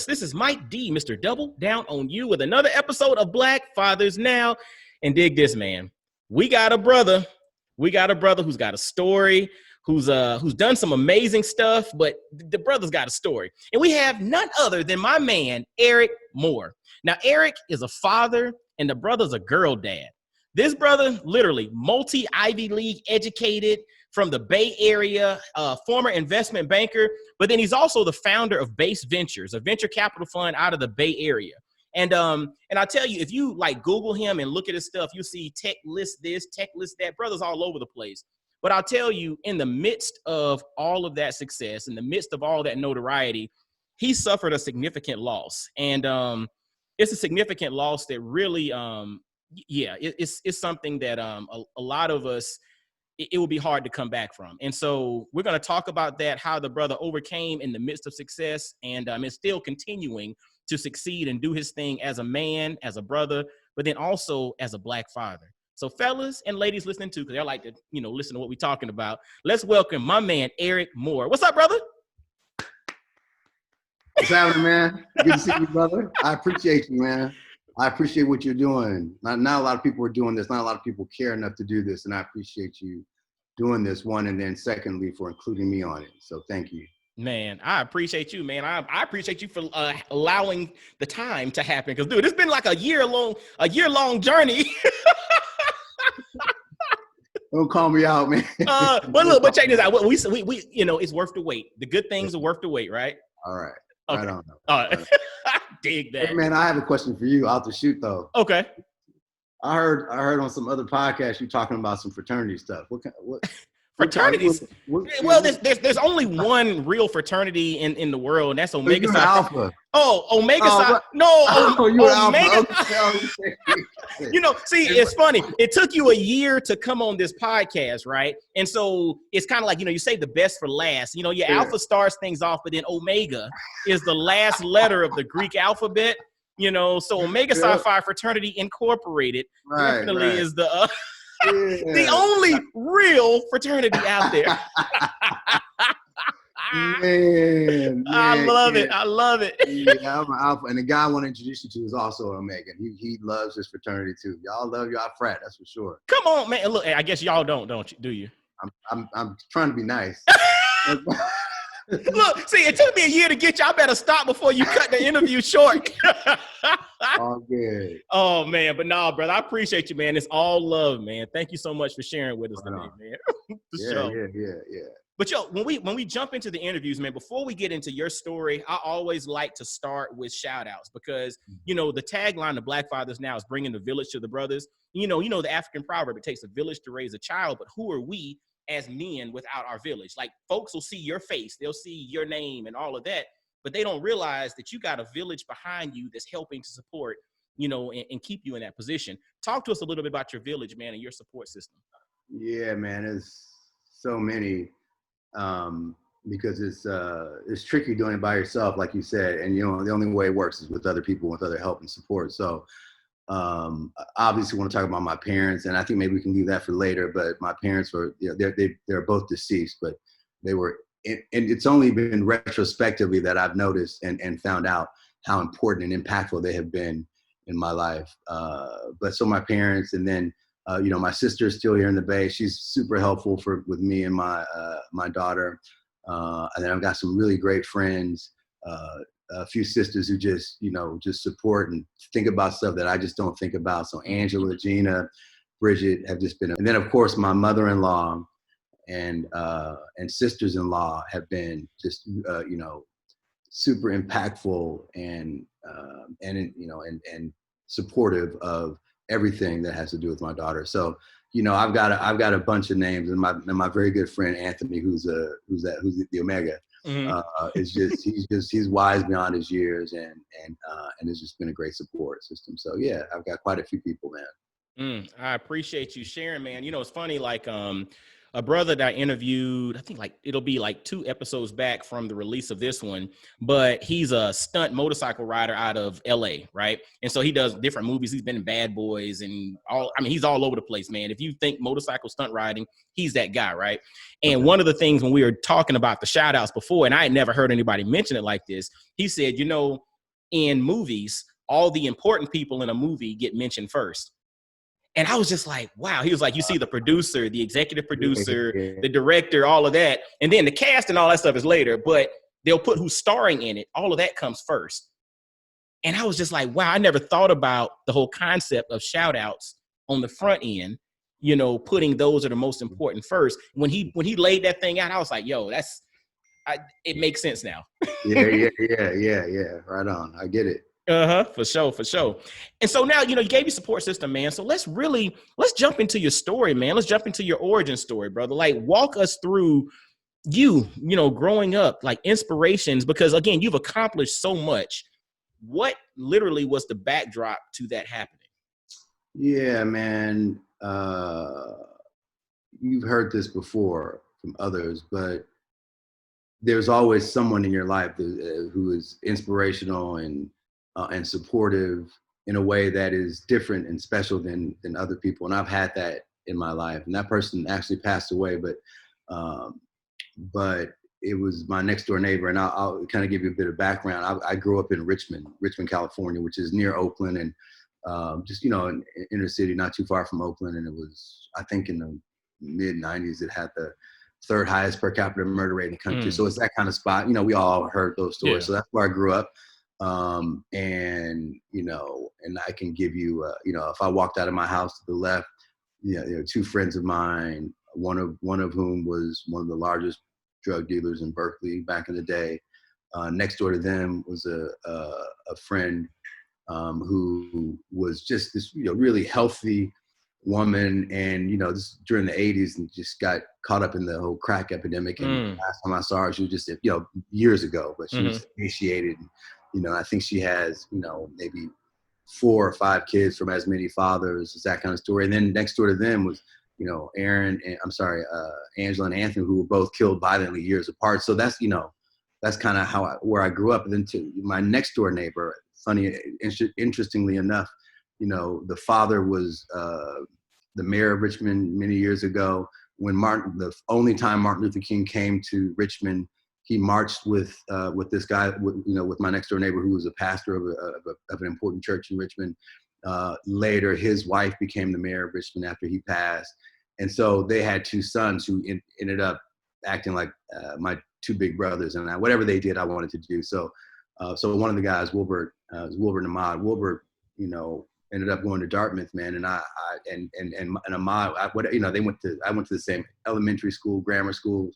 fellas, this is Mike D, Mr. Double Down on You with another episode of Black Fathers Now. And dig this, man. We got a brother. Who's got a story, who's done some amazing stuff, but the brother's got a story. And we have none other than my man, Erik Moore. Now, Erik is a father, and the brother's a girl dad. This brother, literally multi-Ivy League educated, from the Bay Area, former investment banker, but then he's also the founder of Base Ventures, a venture capital fund out of the Bay Area. And I tell you, if you like Google him and look at his stuff, you see tech list this, tech list that, brother's all over the place. But I'll tell you, in the midst of all of that success, in the midst of all that notoriety, he suffered a significant loss. And it's a significant loss that really, it's something that a lot of us, it will be hard to come back from. And so we're going to talk about that, how the brother overcame in the midst of success and is still continuing to succeed and do his thing as a man, as a brother, but then also as a Black father. So fellas and ladies listening too, because they like to, listen to what we're talking about. Let's welcome my man, Erik Moore. What's up, brother? What's happening, man? Good to see you, brother. I appreciate you, man. I appreciate what you're doing. Not a lot of people are doing this. Not a lot of people care enough to do this. And I appreciate you doing this, one, and then secondly, for including me on it. So thank you. Man, I appreciate you, man. I appreciate you for allowing the time to happen. Because, dude, it's been like a year-long journey. Don't call me out, man. But check this out. We it's worth the wait. The good things are worth the wait, right? All right. Okay. Right on. All right. Dig that. Hey, man, I have a question for you out the shoot, though. Okay. I heard on some other podcasts you talking about some fraternity stuff. What fraternities? Well, there's only one real fraternity in the world, and that's Omega Psi Alpha. Oh, Omega Psi. No, Omega. See, it's funny. It took you a year to come on this podcast, right? And so it's kind of like, you say the best for last. Your Alpha starts things off, but then Omega is the last letter of the Greek alphabet. So Omega Psi Phi Fraternity Incorporated definitely is the the only real fraternity out there. Man, I love it. Yeah, I'm an Alpha, and the guy I want to introduce you to is also Omega. He loves his fraternity too. Y'all love y'all frat, that's for sure. Come on, man. Look, I guess y'all don't you? Do you? I'm trying to be nice. Look, see, it took me a year to get you. I better stop before you cut the interview short. All good. Oh, man. But no, brother, I appreciate you, man. It's all love, man. Thank you so much for sharing with us today, man. Yeah. But when we jump into the interviews, man, before we get into your story, I always like to start with shout outs because, the tagline of Black Fathers Now is bringing the village to the brothers. You know the African proverb, it takes a village to raise a child, but who are we as men without our village? Like, folks will see your face, they'll see your name and all of that, but they don't realize that you got a village behind you that's helping to support, and keep you in that position. Talk to us a little bit about your village, man, and your support system. Yeah, man, there's so many, because it's tricky doing it by yourself, like you said, and the only way it works is with other people, with other help and support. So obviously want to talk about my parents, and I think maybe we can leave that for later, but my parents were, they're both deceased, but they were, and it's only been retrospectively that I've noticed and found out how important and impactful they have been in my life. But so my parents, and then, my sister is still here in the Bay. She's super helpful with me and my daughter. And then I've got some really great friends, a few sisters who just support and think about stuff that I just don't think about. So Angela, Gina, Bridget have just been, and then of course my mother-in-law and sisters-in-law have been just, super impactful and supportive of everything that has to do with my daughter. So, I've got a bunch of names, and my very good friend Anthony, who's the Omega. He's wise beyond his years, and it's just been a great support system. So yeah, I've got quite a few people, man. I appreciate you sharing, man. It's funny, like a brother that I interviewed, I think like it'll be like 2 episodes back from the release of this one, but he's a stunt motorcycle rider out of LA, right? And so he does different movies. He's been in Bad Boys and he's all over the place, man. If you think motorcycle stunt riding, he's that guy, right? And one of the things when we were talking about the shout outs before, and I had never heard anybody mention it like this, he said, in movies, all the important people in a movie get mentioned first. And I was just like, wow. He was like, you see the producer, the executive producer, the director, all of that. And then the cast and all that stuff is later, but they'll put who's starring in it. All of that comes first. And I was just like, wow, I never thought about the whole concept of shout outs on the front end, you know, putting those are the most important first. When he laid that thing out, I was like, yo, it makes sense now. Yeah. Right on. I get it. For sure. And so now, you know, you gave your support system, man. So let's jump into your story, man. Let's jump into your origin story, brother. Like, walk us through you know, growing up, like inspirations, because again, you've accomplished so much. What literally was the backdrop to that happening? Yeah, man. You've heard this before from others, but there's always someone in your life who is inspirational and supportive in a way that is different and special than other people. And I've had that in my life. And that person actually passed away, but it was my next door neighbor. And I'll kind of give you a bit of background. I grew up in Richmond, California, which is near Oakland, and just, you know, in inner city, not too far from Oakland. And it was, I think in the mid 90s, it had the third highest per capita murder rate in the country. So it's that kind of spot. You know, we all heard those stories. Yeah. So that's where I grew up. And, you know, and I can give you, you know, if I walked out of my house to the left, you know, two friends of mine, one of whom was one of the largest drug dealers in Berkeley back in the day. Next door to them was a friend who was just this, you know, really healthy woman, and, you know, this during the 80s, and just got caught up in the whole crack epidemic. And last time I saw her, she was just, you know, years ago, but she was emaciated. You know, I think she has, you know, maybe 4 or 5 kids from as many fathers. It's that kind of story. And then next door to them was, you know, Angela and Anthony, who were both killed violently years apart. So that's, you know, that's kind of where I grew up. And then to my next door neighbor, interestingly enough, you know, the father was the mayor of Richmond many years ago. When the only time Martin Luther King came to Richmond, he marched with this guy, with my next door neighbor, who was a pastor of an important church in Richmond. Later, his wife became the mayor of Richmond after he passed. And so they had 2 sons who ended up acting like my 2 big brothers, and whatever they did, I wanted to do. So one of the guys, Wilbert and Ahmad. Wilbert, you know, ended up going to Dartmouth, man, and Ahmad, I went to the same elementary school, grammar school,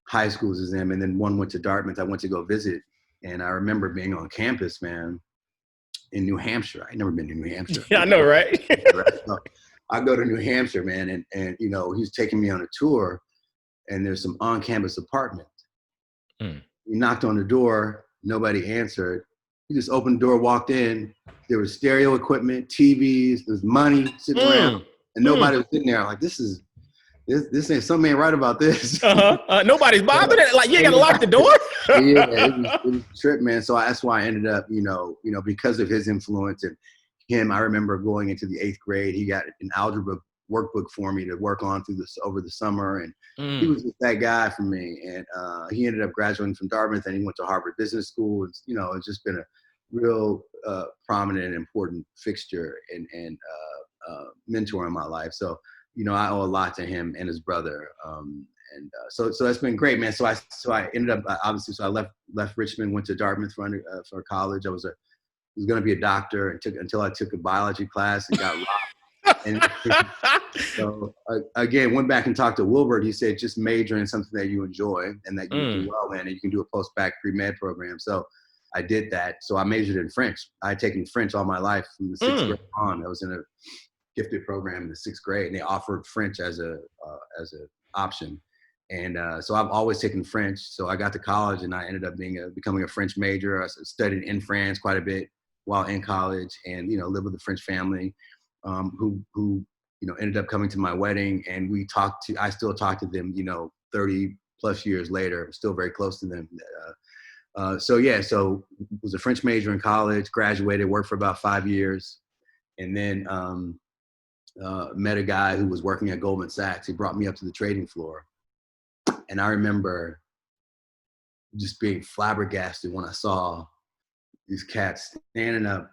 high schools as them, and then one went to Dartmouth. I went to go visit, and I remember being on campus, man, in New Hampshire. I'd never been to New Hampshire. Yeah, I know, right? So I go to New Hampshire, man, and you know, he's taking me on a tour, and there's some on-campus apartment. He knocked on the door, nobody answered. He just opened the door, walked in. There was stereo equipment, TVs, there's money sitting around, and nobody was sitting there. I'm like, this ain't, something ain't right about this. Nobody's bothered it. Like, you gotta lock the door. Yeah, it was a trip, man. So that's why I ended up, you know, because of his influence and him. I remember going into the 8th grade. He got an algebra workbook for me to work on over the summer, and he was just that guy for me. And he ended up graduating from Dartmouth, and he went to Harvard Business School. It's, you know, it's just been a real prominent and important fixture and mentor in my life. So, you know, I owe a lot to him and his brother. So that's been great, man. So I ended up obviously. So I left Richmond, went to Dartmouth for college. I was going to be a doctor until I took a biology class and got robbed. And so again, went back and talked to Wilbert. He said, just major in something that you enjoy and that you do well in, and you can do a post-bac pre-med program. So I did that. So I majored in French. I had taken French all my life from the 6th grade on. I was in a gifted program in the 6th grade, and they offered French as a option. And so I've always taken French. So I got to college, and I ended up becoming a French major. I studied in France quite a bit while in college, and, you know, lived with a French family who you know, ended up coming to my wedding, and I still talk to them, you know, 30 plus years later. I'm still very close to them. So was a French major in college, graduated, worked for about 5 years, and then met a guy who was working at Goldman Sachs. He brought me up to the trading floor, and I remember just being flabbergasted when I saw, these cats standing up,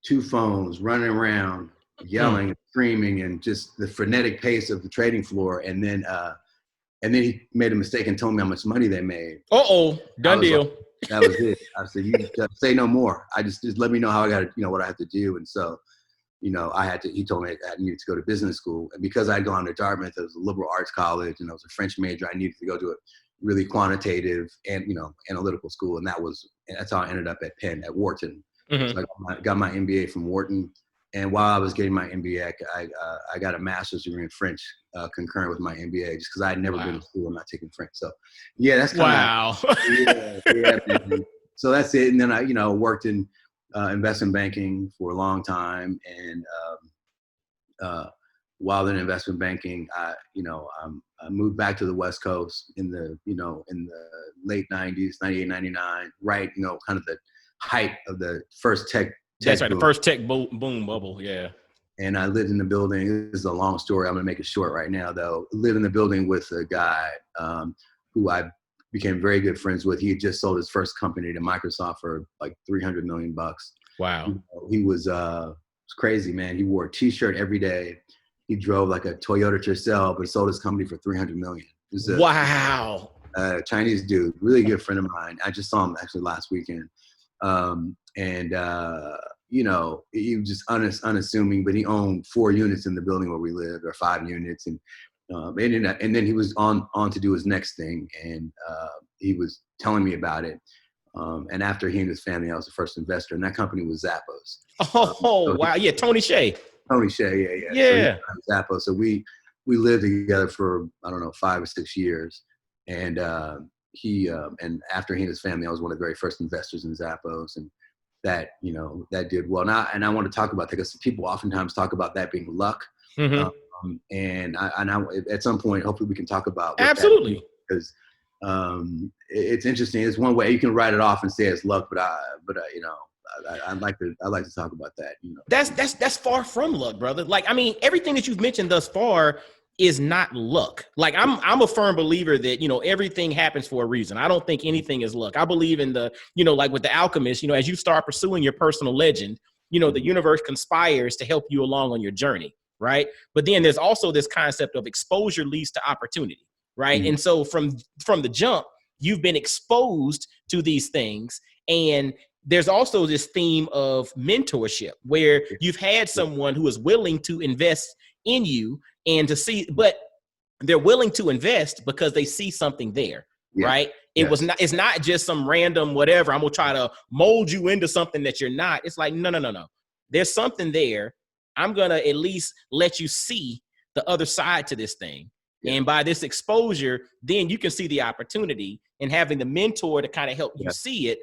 2 phones, running around, yelling, and screaming, and just the frenetic pace of the trading floor. And then he made a mistake and told me how much money they made. Done deal. Like, that was it. I said, you just say no more. I just let me know how I got to, what I have to do. And so, he told me I needed to go to business school. And because I'd gone to Dartmouth, it was a liberal arts college, and it was a French major, I needed to go to a really quantitative and, analytical school. And that's how I ended up at Penn, at Wharton. Mm-hmm. So I got my MBA from Wharton. And while I was getting my MBA, I got a master's degree in French concurrent with my MBA, just because I had never been to school. I'm not taking French. So, yeah, that's kind of yeah. So that's it. And then I, worked in investment banking for a long time. And while in investment banking, I moved back to the West Coast in the late 90s, 98, 99, right? Kind of the height of the first tech. That's right. The first tech boom bubble. Yeah. And I lived in the building. This is a long story. I'm going to make it short right now, though. Lived in the building with a guy who I became very good friends with. He had just sold his first company to Microsoft for like $300 million. Wow. He was crazy, man. He wore a T-shirt every day. He drove like a Toyota Tercel, but sold his company for $300 million. Wow. Chinese dude, really good friend of mine. I just saw him actually last weekend. He was just unassuming, but he owned 4 units in the building where we lived, or 5 units. And then he was on to do his next thing. And he was telling me about it. And after he and his family, I was the first investor, and that company was Zappos. Wow. Yeah. Tony Hsieh. Yeah. So Zappos. So we lived together for, I don't know, 5 or 6 years. And and after he and his family, I was one of the very first investors in Zappos, and that did well. Now, and I want to talk about that because people oftentimes talk about that being luck. Mm-hmm. And I at some point, hopefully, we can talk about absolutely, because it's interesting. It's one way you can write it off and say it's luck, but I'd like to talk about that. That's far from luck, brother. Like, I mean, everything that you've mentioned thus far is not luck. Like, I'm a firm believer that, everything happens for a reason. I don't think anything is luck. I believe in the, like with The Alchemist, as you start pursuing your personal legend, the universe conspires to help you along on your journey, right? But then there's also this concept of exposure leads to opportunity, right? Mm-hmm. And so from the jump, you've been exposed to these things, and there's also this theme of mentorship where you've had someone who is willing to invest in you and to see, but they're willing to invest because they see something there, right? It's not just some random whatever. I'm gonna try to mold you into something that you're not. It's like, no. There's something there. I'm gonna at least let you see the other side to this thing. Yeah. And by this exposure, then you can see the opportunity, and having the mentor to kind of help you see it,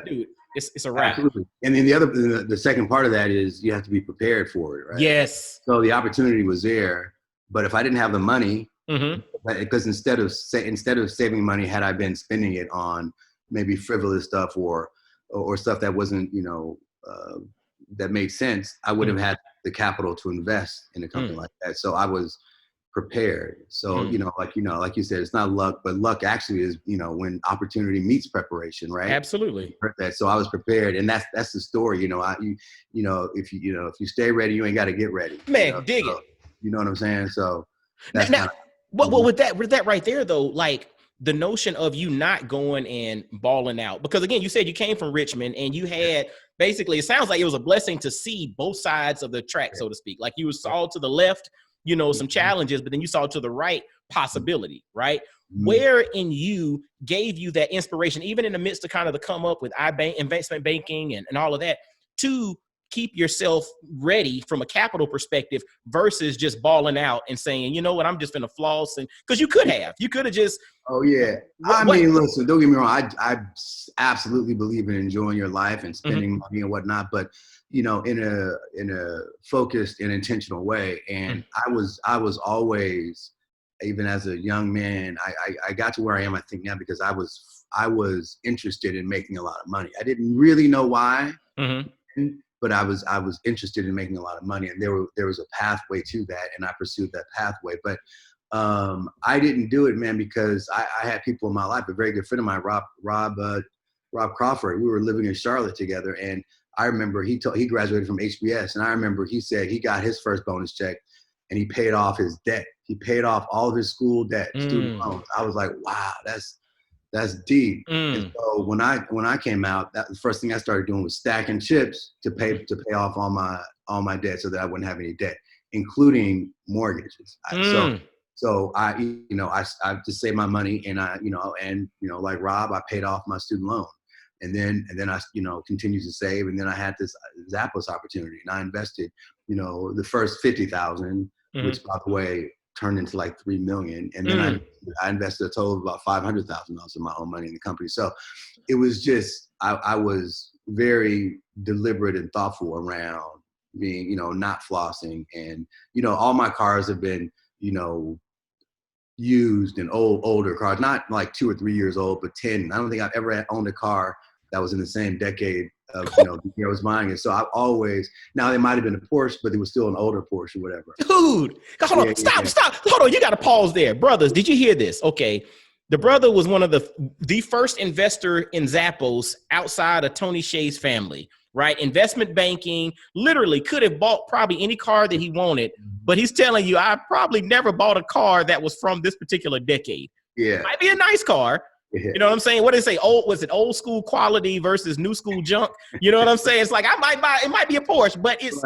dude. It's a wrap. Absolutely. And then the second part of that is you have to be prepared for it, right? Yes. So the opportunity was there, but if I didn't have the money, mm-hmm. because instead of saving money, had I been spending it on maybe frivolous stuff or stuff that wasn't, that made sense, I would have had the capital to invest in a company like that. So I was prepared. So, like you said, it's not luck, but luck actually is, when opportunity meets preparation, right? Absolutely. So I was prepared, and that's the story. If you stay ready, you ain't got to get ready. Man, dig it. You know what I'm saying? So that's well, with that right there though, like the notion of you not going and balling out, because again, you said you came from Richmond and you had basically, it sounds like it was a blessing to see both sides of the track, so to speak. Like you saw to the left, some challenges, but then you saw to the right possibility, right? Mm-hmm. Where in you gave you that inspiration, even in the midst of kind of the come up with investment banking and all of that, to keep yourself ready from a capital perspective versus just balling out and saying, you know what, I'm just going to floss. And because you could have just. Oh yeah. Mean, listen, don't get me wrong. I absolutely believe in enjoying your life and spending money and whatnot, but in a focused and intentional way. And I was always, even as a young man, I got to where I am, I think now, because I was interested in making a lot of money. I didn't really know why. Mm-hmm. But I was interested in making a lot of money, and there was a pathway to that, and I pursued that pathway. But I didn't do it, man, because I had people in my life. A very good friend of mine, Rob Rob Crawford. We were living in Charlotte together, and I remember he graduated from HBS, and I remember he said he got his first bonus check, and he paid off his debt. He paid off all of his school debt, student loans. I was like, wow, that's deep. And so when I came out, that the first thing I started doing was stacking chips to pay off all my debt, so that I wouldn't have any debt, including mortgages. So I just saved my money, and like Rob, I paid off my student loan. And then I, continued to save. And then I had this Zappos opportunity, and I invested, the first 50,000, which by the way, turned into like 3 million. And then I invested a total of about $500,000 of my own money in the company. So it was just, I was very deliberate and thoughtful around being, not flossing. And, all my cars have been, used and older cars, not like 2 or 3 years old, but 10. I don't think I've ever owned a car that was in the same decade of, the year I was buying it. So I've always, now it might've been a Porsche, but it was still an older Porsche or whatever. Dude, hold on, stop. Hold on, you got to pause there. Brothers, did you hear this? Okay. The brother was one of the first investor in Zappos outside of Tony Hsieh's family, right? Investment banking, literally could have bought probably any car that he wanted, but he's telling you, I probably never bought a car that was from this particular decade. Yeah. It might be a nice car. You know what I'm saying? What did they say? Was it old school quality versus new school junk? You know what I'm saying? It's like, I might buy, it might be a Porsche, but it's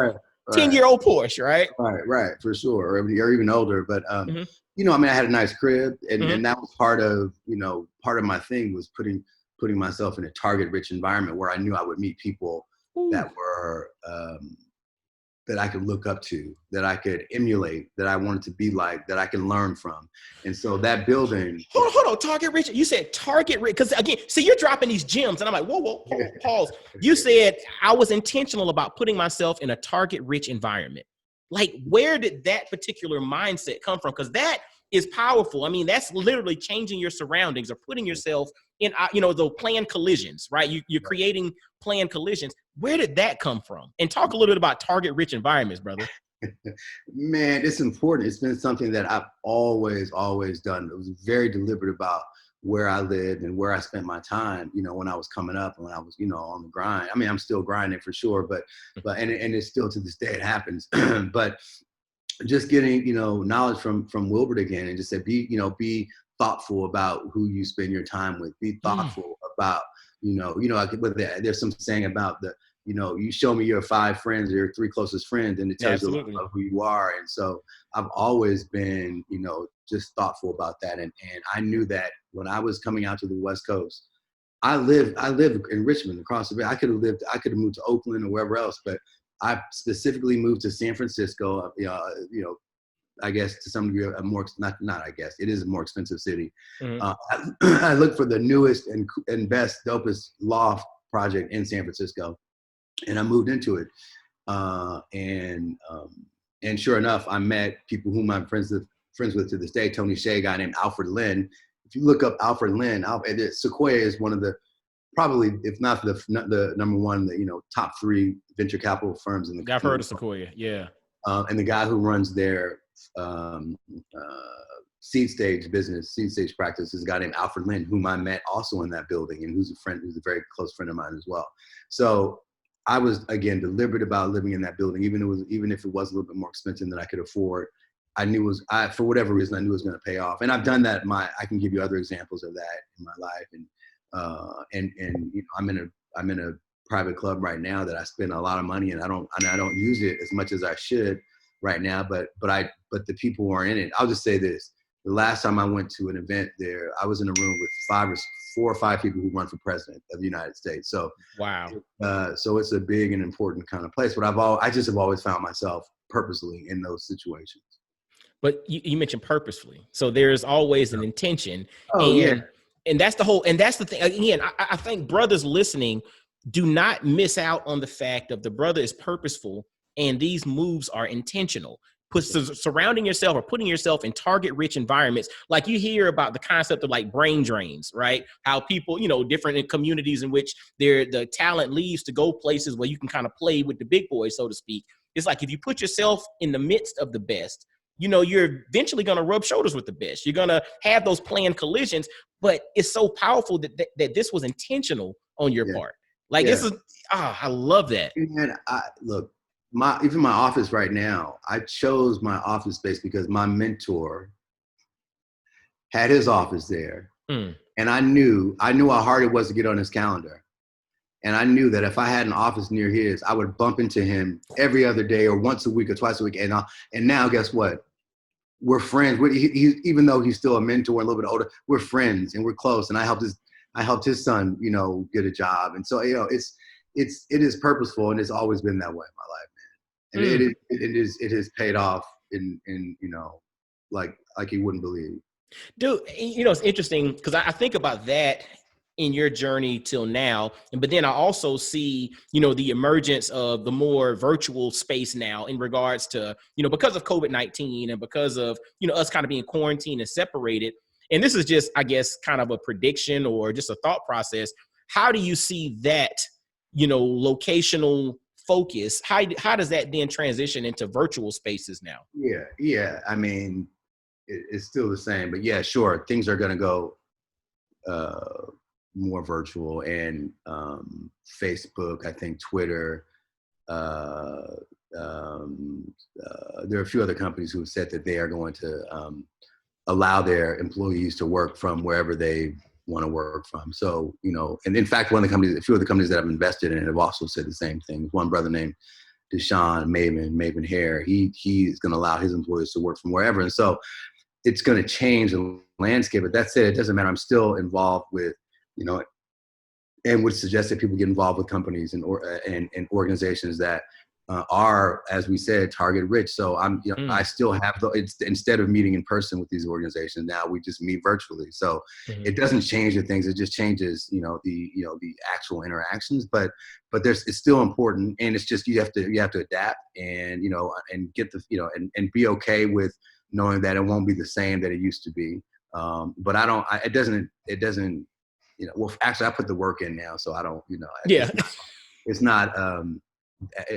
10-year-old Porsche, right? Right, for sure. Or even older. But, I had a nice crib, and that was part of my thing was putting myself in a target rich environment where I knew I would meet people that were, that I could look up to, that I could emulate, that I wanted to be like, that I can learn from. And so that building. Hold on, target rich. You said target rich. Because again, see, you're dropping these gems. And I'm like, whoa, pause. You said I was intentional about putting myself in a target rich environment. Like, where did that particular mindset come from? Because that is powerful. I mean, that's literally changing your surroundings or putting yourself in, the planned collisions, right? You're creating planned collisions. Where did that come from? And talk a little bit about target rich environments, brother. Man, it's important. It's been something that I've always done. It was very deliberate about where I lived and where I spent my time, when I was coming up and when I was, on the grind. I mean, I'm still grinding for sure, but it's still to this day it happens. But just getting, knowledge from Wilbert again, and just say, be thoughtful about who you spend your time with. Be thoughtful about, there's some saying about you show me your 5 friends or your 3 closest friends, and it tells you about who you are. And so I've always been, just thoughtful about that. And I knew that when I was coming out to the West Coast, I live in Richmond across the bay. I could have moved to Oakland or wherever else, but I specifically moved to San Francisco, I guess to some degree, it is a more expensive city. I looked for the newest and best, dopest loft project in San Francisco, and I moved into it. And sure enough, I met people whom I'm friends with to this day. Tony Hsieh, a guy named Alfred Lin. If you look up Alfred Lin, Sequoia is one of the, probably, if not the number one, top 3 venture capital firms in the country. I've heard of Sequoia, yeah. And the guy who runs their seed stage practice is a guy named Alfred Lin, whom I met also in that building, and who's a very close friend of mine as well. So I was, again, deliberate about living in that building, even if it was a little bit more expensive than I could afford. I knew for whatever reason, I knew it was going to pay off. And I've done that. I can give you other examples of that in my life. And I'm in a private club right now that I spend a lot of money, and I don't use it as much as I should right now. But the people who are in it, I'll just say this: the last time I went to an event there, I was in a room with 4 or 5 people who run for president of the United States. So wow. So it's a big and important kind of place. But I just have always found myself purposely in those situations. But you mentioned purposefully. So there's always an intention. Yeah. And that's the thing. Again, I think brothers listening, do not miss out on the fact of the brother is purposeful and these moves are intentional. Surrounding yourself or putting yourself in target rich environments. Like you hear about the concept of like brain drains, right? How people, different in communities in which the talent leaves to go places where you can kind of play with the big boys, so to speak. It's like if you put yourself in the midst of the best, you're eventually going to rub shoulders with the best. You're going to have those planned collisions, but it's so powerful that this was intentional on your Yeah. part. Like Yeah. this is, I love that. And look, even my office right now, I chose my office space because my mentor had his office there. Mm. And I knew how hard it was to get on his calendar. And I knew that if I had an office near his, I would bump into him every other day or once a week or twice a week. And now guess what? We're friends. Even though he's still a mentor and a little bit older, we're friends and we're close. And I helped his son, get a job. And so, it is purposeful, and it's always been that way in my life, man. And it has paid off in like you wouldn't believe. Dude, it's interesting because I think about that in your journey till now. But then I also see, the emergence of the more virtual space now in regards to, because of COVID-19 and because of, us kind of being quarantined and separated. And this is just, I guess, kind of a prediction or just a thought process. How do you see that, locational focus? How does that then transition into virtual spaces now? Yeah. I mean, it's still the same, but yeah, sure. Things are going to go more virtual, and Facebook, I think Twitter. There are a few other companies who have said that they are going to allow their employees to work from wherever they want to work from. So, and in fact, a few of the companies that I've invested in have also said the same thing. One brother named Deshaun Maven Hare, he is going to allow his employees to work from wherever. And so it's going to change the landscape. But that said, it doesn't matter. I'm still involved with, and would suggest that people get involved with companies and organizations that are, as we said, target rich. So I still have instead of meeting in person with these organizations, now we just meet virtually. So it doesn't change the things. It just changes, the actual interactions. But it's still important, and it's just you have to adapt and and get the and be okay with knowing that it won't be the same that it used to be. But it doesn't. Well, actually, I put the work in now, so I don't. Yeah. It's not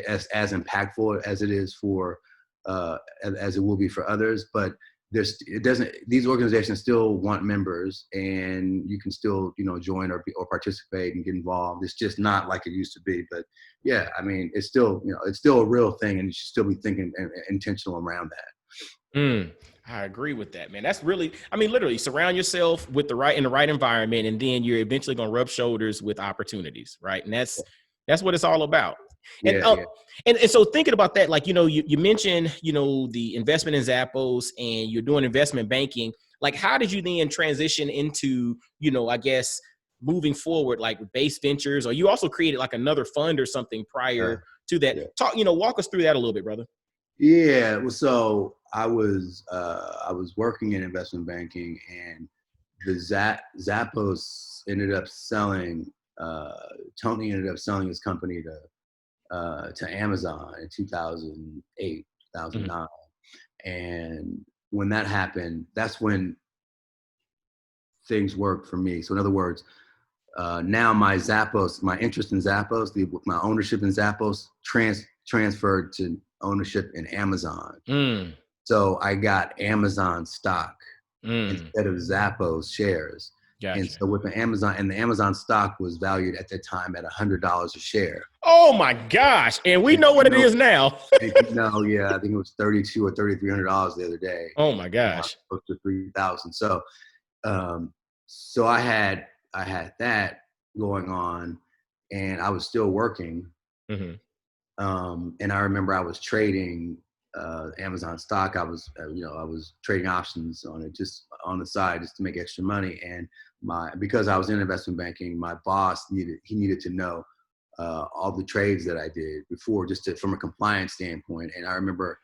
as impactful as it is for as it will be for others. But these organizations still want members, and you can still join or participate and get involved. It's just not like it used to be. But yeah, I mean, it's still a real thing, and you should still be thinking intentional around that. I agree with that, man. That's really, literally surround yourself with the right environment, and then you're eventually going to rub shoulders with opportunities. Right. And that's what it's all about. And, and so thinking about that, like, you mentioned, the investment in Zappos, and you're doing investment banking. Like, how did you then transition into, I guess, moving forward, like with Base Ventures, or you also created like another fund or something prior to that? Yeah. Talk, walk us through that a little bit, brother. Yeah. So I was working in investment banking, and the Zappos ended up selling. Tony ended up selling his company to Amazon in 2008, 2009, and when that happened, that's when things worked for me. So in other words, now my interest in Zappos, my ownership in Zappos transferred to ownership in Amazon. So I got Amazon stock instead of Zappos shares. Gotcha. And so with the Amazon stock was valued at the time at $100 a share. Oh my gosh. And we know what it is now. Yeah, I think it was $3,200 or $3,300 the other day. Oh my gosh. Close to 3,000. So, so I had that going on, and I was still working. And I remember I was trading Amazon stock. I was trading options on it just on the side, just to make extra money. And because I was in investment banking, my boss needed to know all the trades that I did before, from a compliance standpoint. And I remember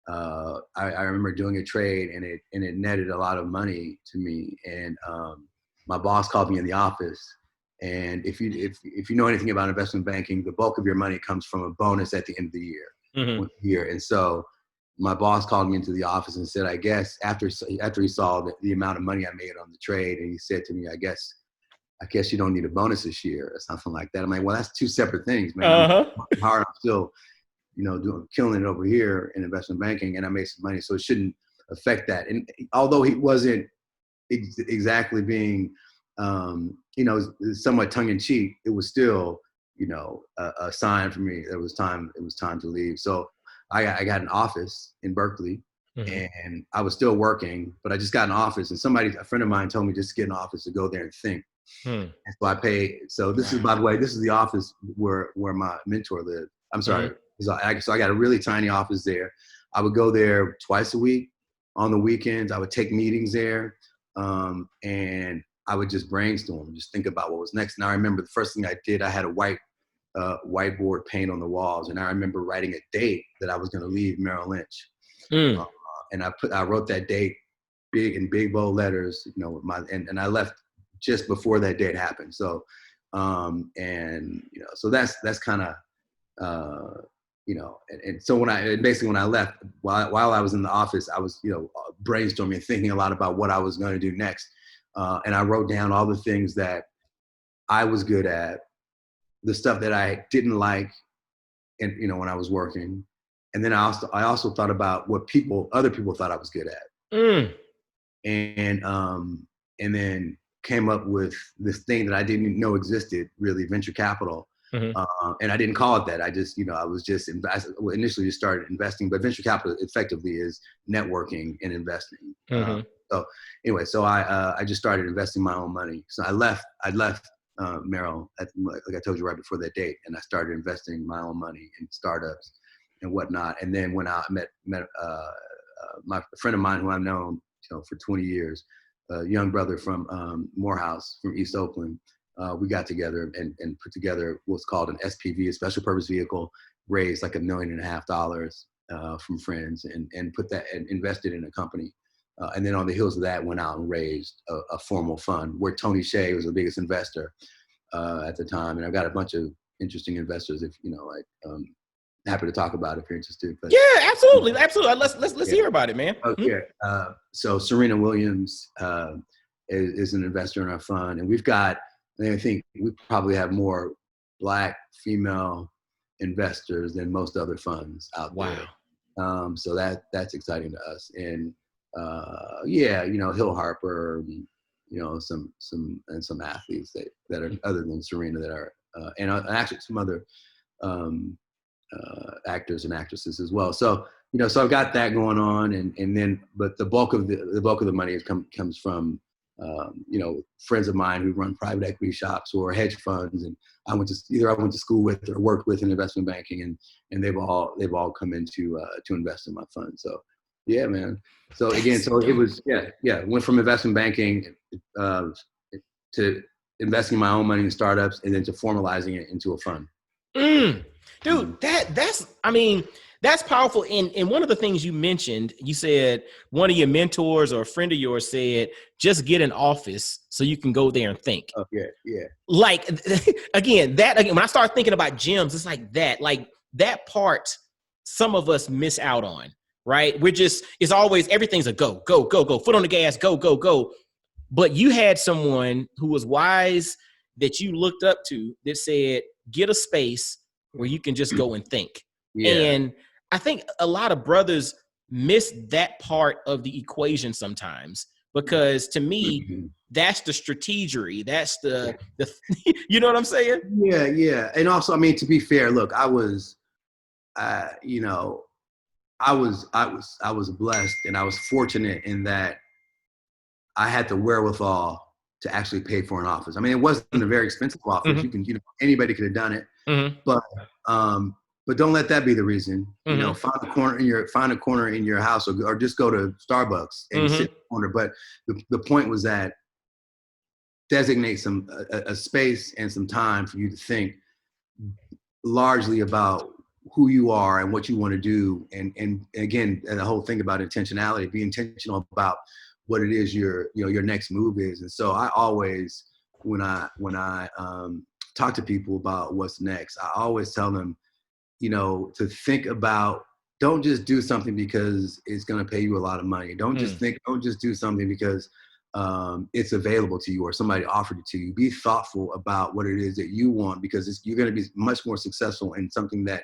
I remember doing a trade, and it netted a lot of money to me. And my boss called me in the office. And if you know anything about investment banking, the bulk of your money comes from a bonus at the end of the year. And so my boss called me into the office and said, I guess after he saw the amount of money I made on the trade, and he said to me, I guess you don't need a bonus this year or something like that. I'm like, well, that's two separate things, man. I'm hard. I'm still, killing it over here in investment banking, and I made some money, so it shouldn't affect that. And although he wasn't exactly being you know, somewhat tongue in cheek, it was still, you know, a sign for me. It was time to leave. So I got an office in Berkeley, and I was still working, but I just got an office, and a friend of mine told me just to get an office to go there and think. And so I paid. So this is, by the way, this is the office where my mentor lived. I'm sorry. So I got a really tiny office there. I would go there twice a week. On the weekends, I would take meetings there, and I would just brainstorm, just think about what was next. And I remember the first thing I did, I had a whiteboard paint on the walls, and I remember writing a date that I was going to leave Merrill Lynch. And I wrote that date big bold letters, you know, and I left just before that date happened. So, and you know, so that's kind of, you know, and so when I left, while I was in the office, I was, you know, brainstorming, thinking a lot about what I was going to do next. And I wrote down all the things that I was good at, the stuff that I didn't like, and, you know, when I was working. And then I also thought about what other people thought I was good at. And then came up with this thing that I didn't know existed, really, venture capital. And I didn't call it that. I just, you know, I initially just started investing, but venture capital effectively is networking and investing. So anyway, so I just started investing my own money. So I left Merrill, like I told you, right before that date, and I started investing my own money in startups and whatnot. And then when I met my friend of mine who I've known, you know, for 20 years, a young brother from Morehouse, from East Oakland, we got together and put together what's called an SPV, a special purpose vehicle, raised like $1.5 million from friends, and put that and invested in a company. And then on the heels of that, went out and raised a formal fund where Tony Hsieh was the biggest investor at the time. And I've got a bunch of interesting investors, if you know, like, happy to talk about it if you're interested. But, yeah, absolutely. Let's hear about it, man. Okay. So Serena Williams is an investor in our fund, and we've got, I think we probably have more Black female investors than most other funds out there. Wow. So that's exciting to us. And yeah, you know, Hill Harper, you know, some athletes that are other than Serena that are, and actually some other actors and actresses as well. So, you know, so I've got that going on, and then, but the bulk of the money comes from, you know, friends of mine who run private equity shops or hedge funds, and I went to school with or worked with in investment banking, and they've all come in to invest in my fund. So, yeah, man. So again, so it was, went from investment banking to investing my own money in startups, and then to formalizing it into a fund. Dude, that's powerful. And one of the things you mentioned, you said one of your mentors or a friend of yours said, just get an office so you can go there and think. Oh, yeah. Like, again, when I start thinking about gyms, it's like that part some of us miss out on, right? It's always, everything's a go, foot on the gas, go. But you had someone who was wise that you looked up to that said, get a space where you can just go and think. Yeah. And I think a lot of brothers miss that part of the equation sometimes, because to me, that's the strategery. That's the you know what I'm saying? Yeah. And also, I mean, to be fair, look, I was blessed, and I was fortunate in that I had the wherewithal to actually pay for an office. I mean, it wasn't a very expensive office. Anybody could have done it, but don't let that be the reason. You know, find a corner in your house, or just go to Starbucks and sit in the corner. But the point was that designate a space and some time for you to think largely about who you are and what you want to do. And again, the whole thing about intentionality, be intentional about what it is your next move is. And so I always, when I talk to people about what's next, I always tell them, you know, to think about, don't just do something because it's going to pay you a lot of money. Don't just do something because it's available to you or somebody offered it to you. Be thoughtful about what it is that you want, because you're going to be much more successful in something that,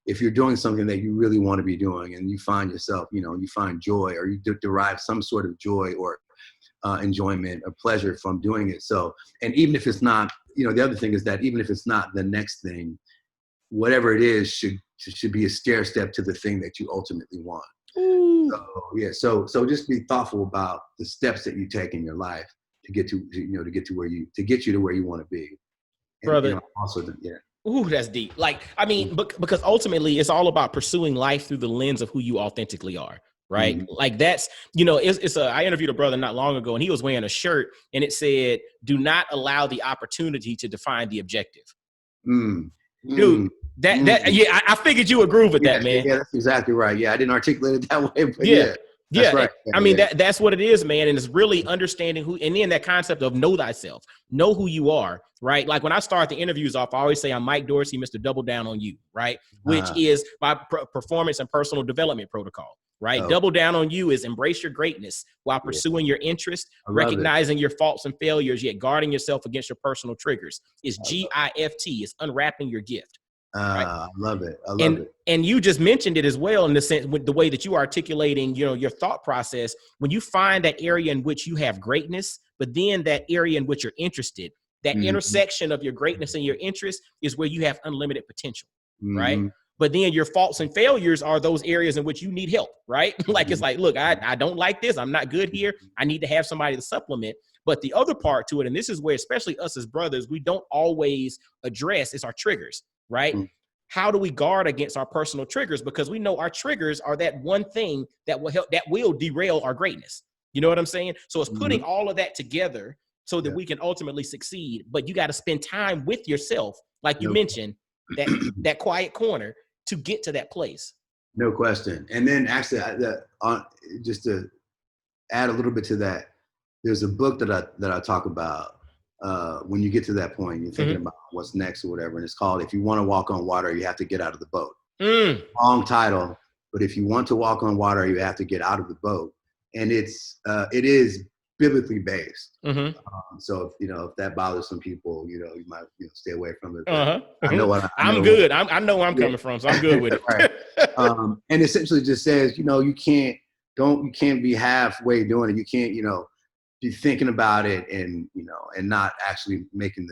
if you're doing something that you really want to be doing, and you find yourself, you know, you find joy, or you derive some sort of joy or enjoyment or pleasure from doing it. So, and even if it's not, the other thing is that even if it's not the next thing, whatever it is should be a stair step to the thing that you ultimately want. Ooh. So just be thoughtful about the steps that you take in your life to get to where you want to be. And, brother. Ooh, that's deep. Like, I mean, because ultimately it's all about pursuing life through the lens of who you authentically are. Right. Mm-hmm. Like that's, I interviewed a brother not long ago and he was wearing a shirt and it said, "Do not allow the opportunity to define the objective." Dude, I figured you would groove with that, man. Yeah, that's exactly right. Yeah, I didn't articulate it that way, but yeah. That's right. I mean, that's what it is, man. And it's really understanding who, and then that concept of know thyself, know who you are, right? Like when I start the interviews off, I always say I'm Mike Dorsey, Mr. Double Down on You, right? Which is my performance and personal development protocol, right? Double down on you is embrace your greatness while pursuing your interest, recognizing your faults and failures, yet guarding yourself against your personal triggers. It's GIFT, it's unwrapping your gift. Right? I love it. And you just mentioned it as well in the sense with the way that you are articulating, your thought process. When you find that area in which you have greatness, but then that area in which you're interested, that intersection of your greatness and your interest is where you have unlimited potential, right? But then your faults and failures are those areas in which you need help, right? Like, it's like, look, I don't like this. I'm not good here. I need to have somebody to supplement. But the other part to it, and this is where, especially us as brothers, we don't always address is our triggers. Right? How do we guard against our personal triggers? Because we know our triggers are that one thing that will derail our greatness. You know what I'm saying? So it's putting all of that together so that we can ultimately succeed. But you got to spend time with yourself, like you mentioned, that quiet corner to get to that place. No question. And then actually, just to add a little bit to that, there's a book that I talk about. When you get to that point, you're thinking about what's next or whatever. And it's called, If You Want to Walk on Water, You Have to Get Out of the Boat. Long title, but if you want to walk on water, you have to get out of the boat. And it is biblically based. So, if that bothers some people, you might stay away from it. I know what I'm good. I know where I'm coming from, so I'm good with it. Right. And essentially just says, you can't be halfway doing it. You can't, be thinking about it and not actually making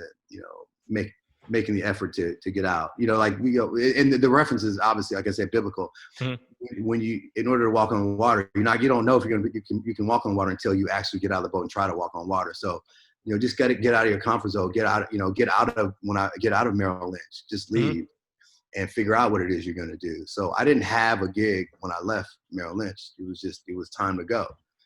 making the effort to get out. Like we go, and the references obviously, like I said, biblical. When in order to walk on water, you don't know if you can walk on water until you actually get out of the boat and try to walk on water. So just got to get out of your comfort zone. Get out of Merrill Lynch. Just leave and figure out what it is you're going to do. So I didn't have a gig when I left Merrill Lynch. It was time to go.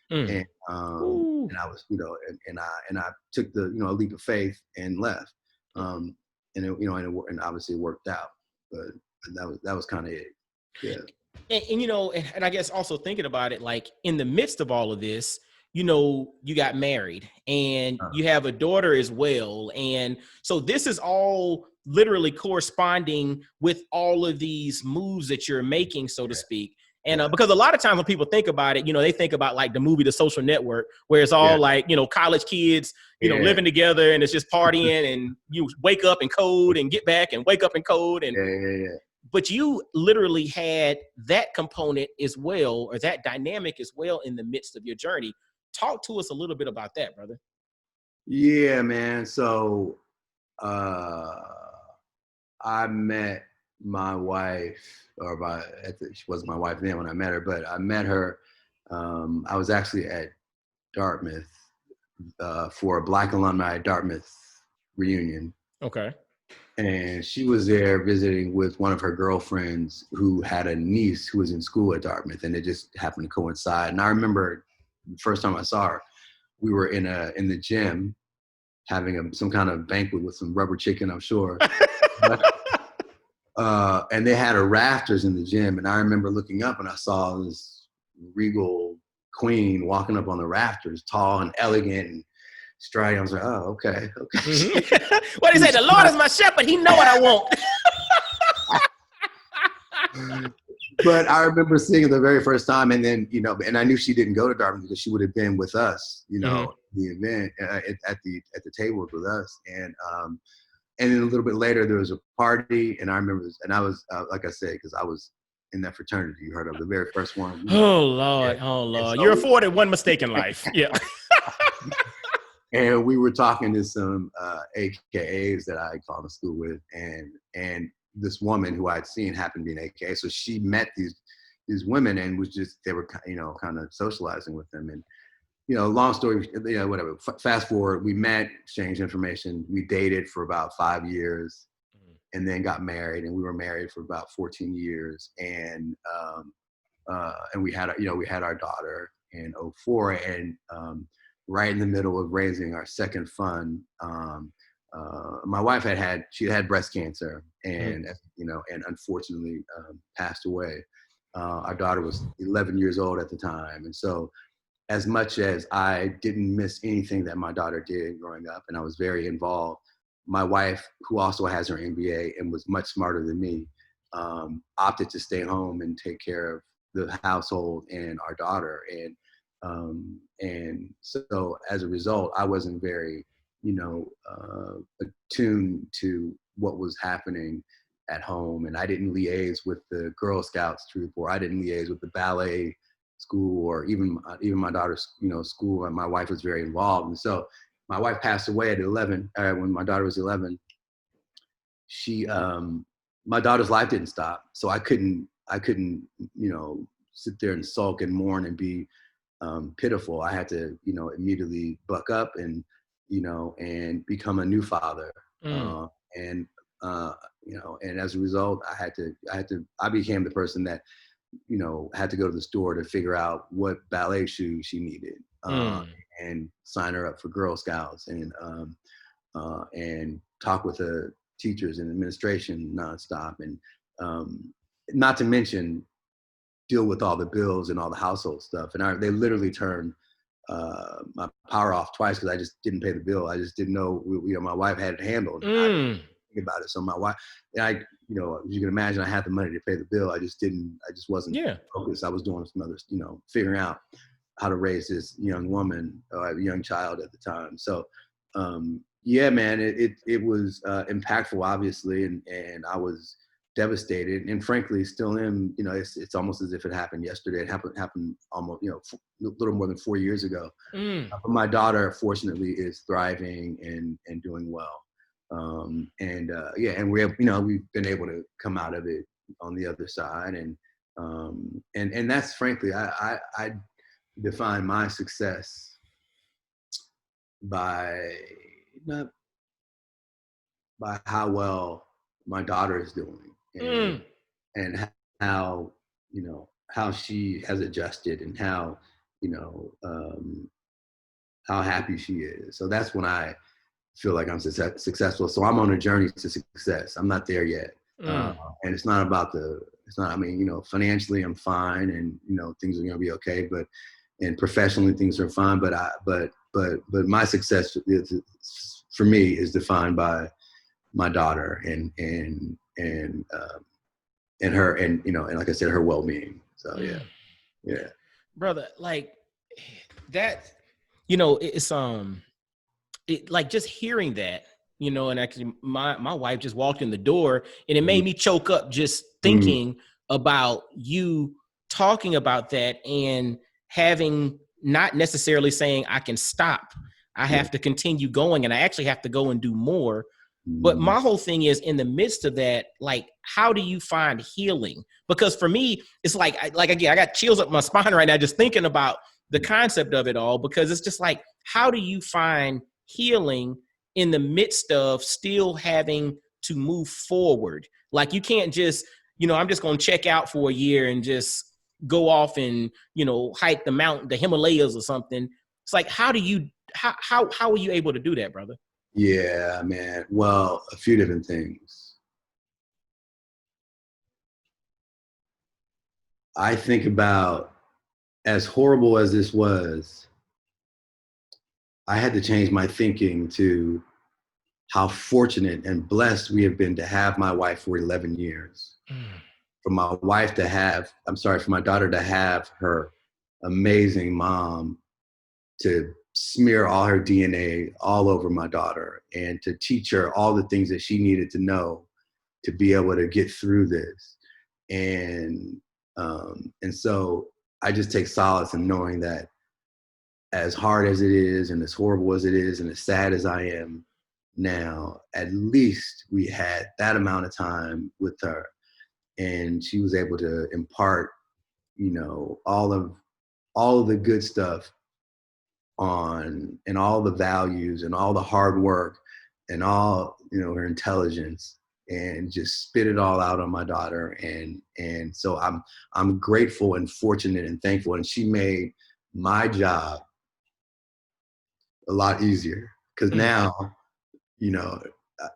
And I was, and I took the, a leap of faith and left. And and obviously it worked out, but that was kind of it. Yeah. And I guess also thinking about it, like in the midst of all of this, you got married and you have a daughter as well. And so this is all literally corresponding with all of these moves that you're making, so to speak. And because a lot of times when people think about it, they think about like the movie, The Social Network, where it's all like, college kids, living together and it's just partying and you wake up and code and get back and wake up and code. And but you literally had that component as well, or that dynamic as well in the midst of your journey. Talk to us a little bit about that, brother. Yeah, man. So I met my wife, she wasn't my wife then when I met her, but I met her. I was actually at Dartmouth for a Black alumni at Dartmouth reunion. Okay. And she was there visiting with one of her girlfriends who had a niece who was in school at Dartmouth, and it just happened to coincide. And I remember the first time I saw her, we were in the gym having some kind of banquet with some rubber chicken, I'm sure. And they had a rafters in the gym, and I remember looking up and I saw this regal queen walking up on the rafters, tall and elegant and striding. I was like, oh, okay. What he say? The Lord is my shepherd. He know what I want. But I remember seeing it the very first time, and then and I knew she didn't go to Dartmouth because she would have been with us, the event at the tables with us, and then a little bit later there was a party, and I remember, and I was like I said, because I was in that fraternity you heard of, the very first one. Oh Lord, oh Lord, so, you're afforded one mistake in life. Yeah. And we were talking to some AKAs that I had gone to school with, and this woman who I'd seen happened to be an AKA. So she met these women and was just, they were, kind of socializing with them. And, long story, whatever. Fast forward, we met, exchanged information. We dated for about 5 years and then got married, and we were married for about 14 years. And we had, we had our daughter in '04, and right in the middle of raising our second fund, my wife she had breast cancer, and and unfortunately passed away. Our daughter was 11 years old at the time, and so as much as I didn't miss anything that my daughter did growing up, and I was very involved, my wife, who also has her MBA and was much smarter than me, opted to stay home and take care of the household and our daughter. And so as a result, I wasn't very, attuned to what was happening at home. And I didn't liaise with the Girl Scouts troop, or I didn't liaise with the ballet school, or even my daughter's, school. And my wife was very involved. And so my wife passed away at 11, when my daughter was 11. My daughter's life didn't stop. So I couldn't, sit there and sulk and mourn and be pitiful. I had to, immediately buck up and, and become a new father. And as a result, I became the person that, had to go to the store to figure out what ballet shoes she needed, and sign her up for Girl Scouts, and talk with the teachers and administration nonstop. And not to mention deal with all the bills and all the household stuff. And they literally turned my power off twice because I just didn't pay the bill. I just didn't know, my wife had it handled. I didn't think about it. So my wife, and I, you can imagine, I had the money to pay the bill. I just wasn't focused. I was doing some other, figuring out how to raise this young woman, a young child at the time. So, yeah, man, it was impactful, obviously. And I was devastated, and frankly still am. It's almost as if it happened yesterday. It happened almost, a little more than 4 years ago. But my daughter, fortunately, is thriving and doing well. And we have, we've been able to come out of it on the other side. And that's frankly, I define my success by how well my daughter is doing, and how, how she has adjusted, and how, how happy she is. So that's when I feel like I'm successful. So I'm on a journey to success. I'm not there yet. And it's not about financially I'm fine, and, things are going to be okay, and professionally things are fine. But my success for me is defined by my daughter and her, and, and like I said, her well-being. So yeah. Brother, like that, it's, like just hearing that, and actually my wife just walked in the door, and it made me choke up just thinking about you talking about that, and having, not necessarily saying I can stop. I have to continue going, and I actually have to go and do more. But my whole thing is, in the midst of that, like, how do you find healing? Because for me, it's like again, I got chills up my spine right now just thinking about the concept of it all, because it's just like, how do you find healing in the midst of still having to move forward? Like, you can't just, I'm just going to check out for a year and just go off and, hike the Himalayas or something. It's like, how are you able to do that, brother? Yeah, man. Well, a few different things. I think about, as horrible as this was, I had to change my thinking to how fortunate and blessed we have been to have my wife for 11 years. For my daughter to have her amazing mom, to smear all her DNA all over my daughter, and to teach her all the things that she needed to know to be able to get through this. And so I just take solace in knowing that as hard as it is and as horrible as it is and as sad as I am now, at least we had that amount of time with her, and she was able to impart, all of the good stuff on, and all the values and all the hard work and all, her intelligence, and just spit it all out on my daughter. And so I'm grateful and fortunate and thankful. And she made my job a lot easier, because now,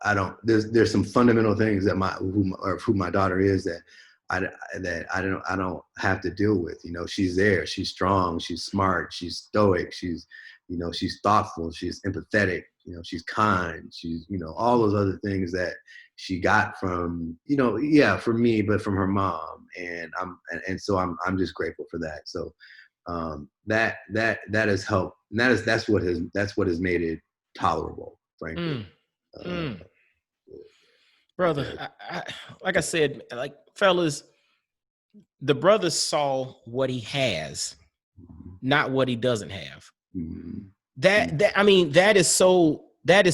I don't, there's some fundamental things that who my daughter is, that I don't have to deal with. She's there, she's strong, she's smart, she's stoic, she's thoughtful, she's empathetic, she's kind, she's, all those other things that she got from, from me, but from her mom. And so I'm just grateful for that. So that has helped, and that's what has made it tolerable, frankly. Brother, I like I said, like, fellas, the brother saw what he has, not what he doesn't have. Mm-hmm. That is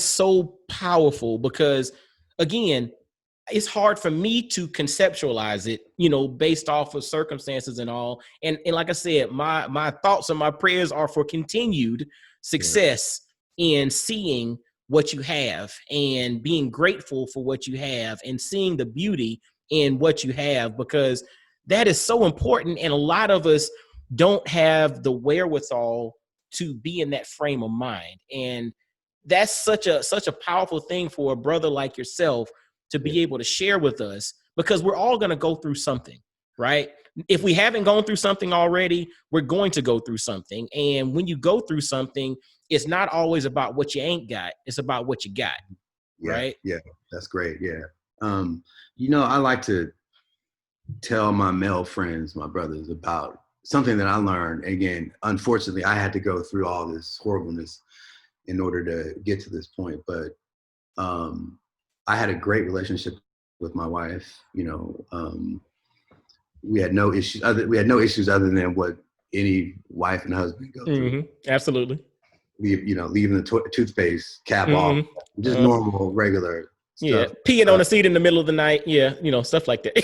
so powerful, because again, it's hard for me to conceptualize it, based off of circumstances and all. And like I said, my thoughts and my prayers are for continued success in seeing what you have and being grateful for what you have and seeing the beauty in what you have, because that is so important. And a lot of us don't have the wherewithal to be in that frame of mind. And that's such a powerful thing for a brother like yourself to be able to share with us, because we're all going to go through something, right? If we haven't gone through something already, we're going to go through something. And when you go through something, it's not always about what you ain't got. It's about what you got. Right. Yeah. That's great. Yeah. I like to tell my male friends, my brothers, about something that I learned. Again, unfortunately, I had to go through all this horribleness in order to get to this point. But I had a great relationship with my wife. We had no issues. We had no issues other than what any wife and husband go through. Absolutely. Leaving the toothpaste cap off, just normal, regular stuff. Peeing on the seat in the middle of the night. Stuff like that.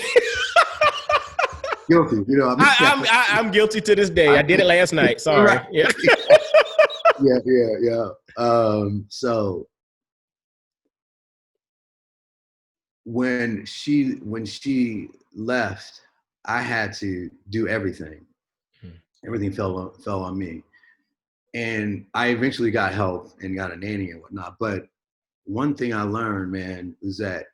Guilty. I'm guilty to this day. I did it last night. Sorry. Right. Yeah. So when she left, I had to do everything. Everything fell on me. And I eventually got help and got a nanny and whatnot. But one thing I learned, man, is that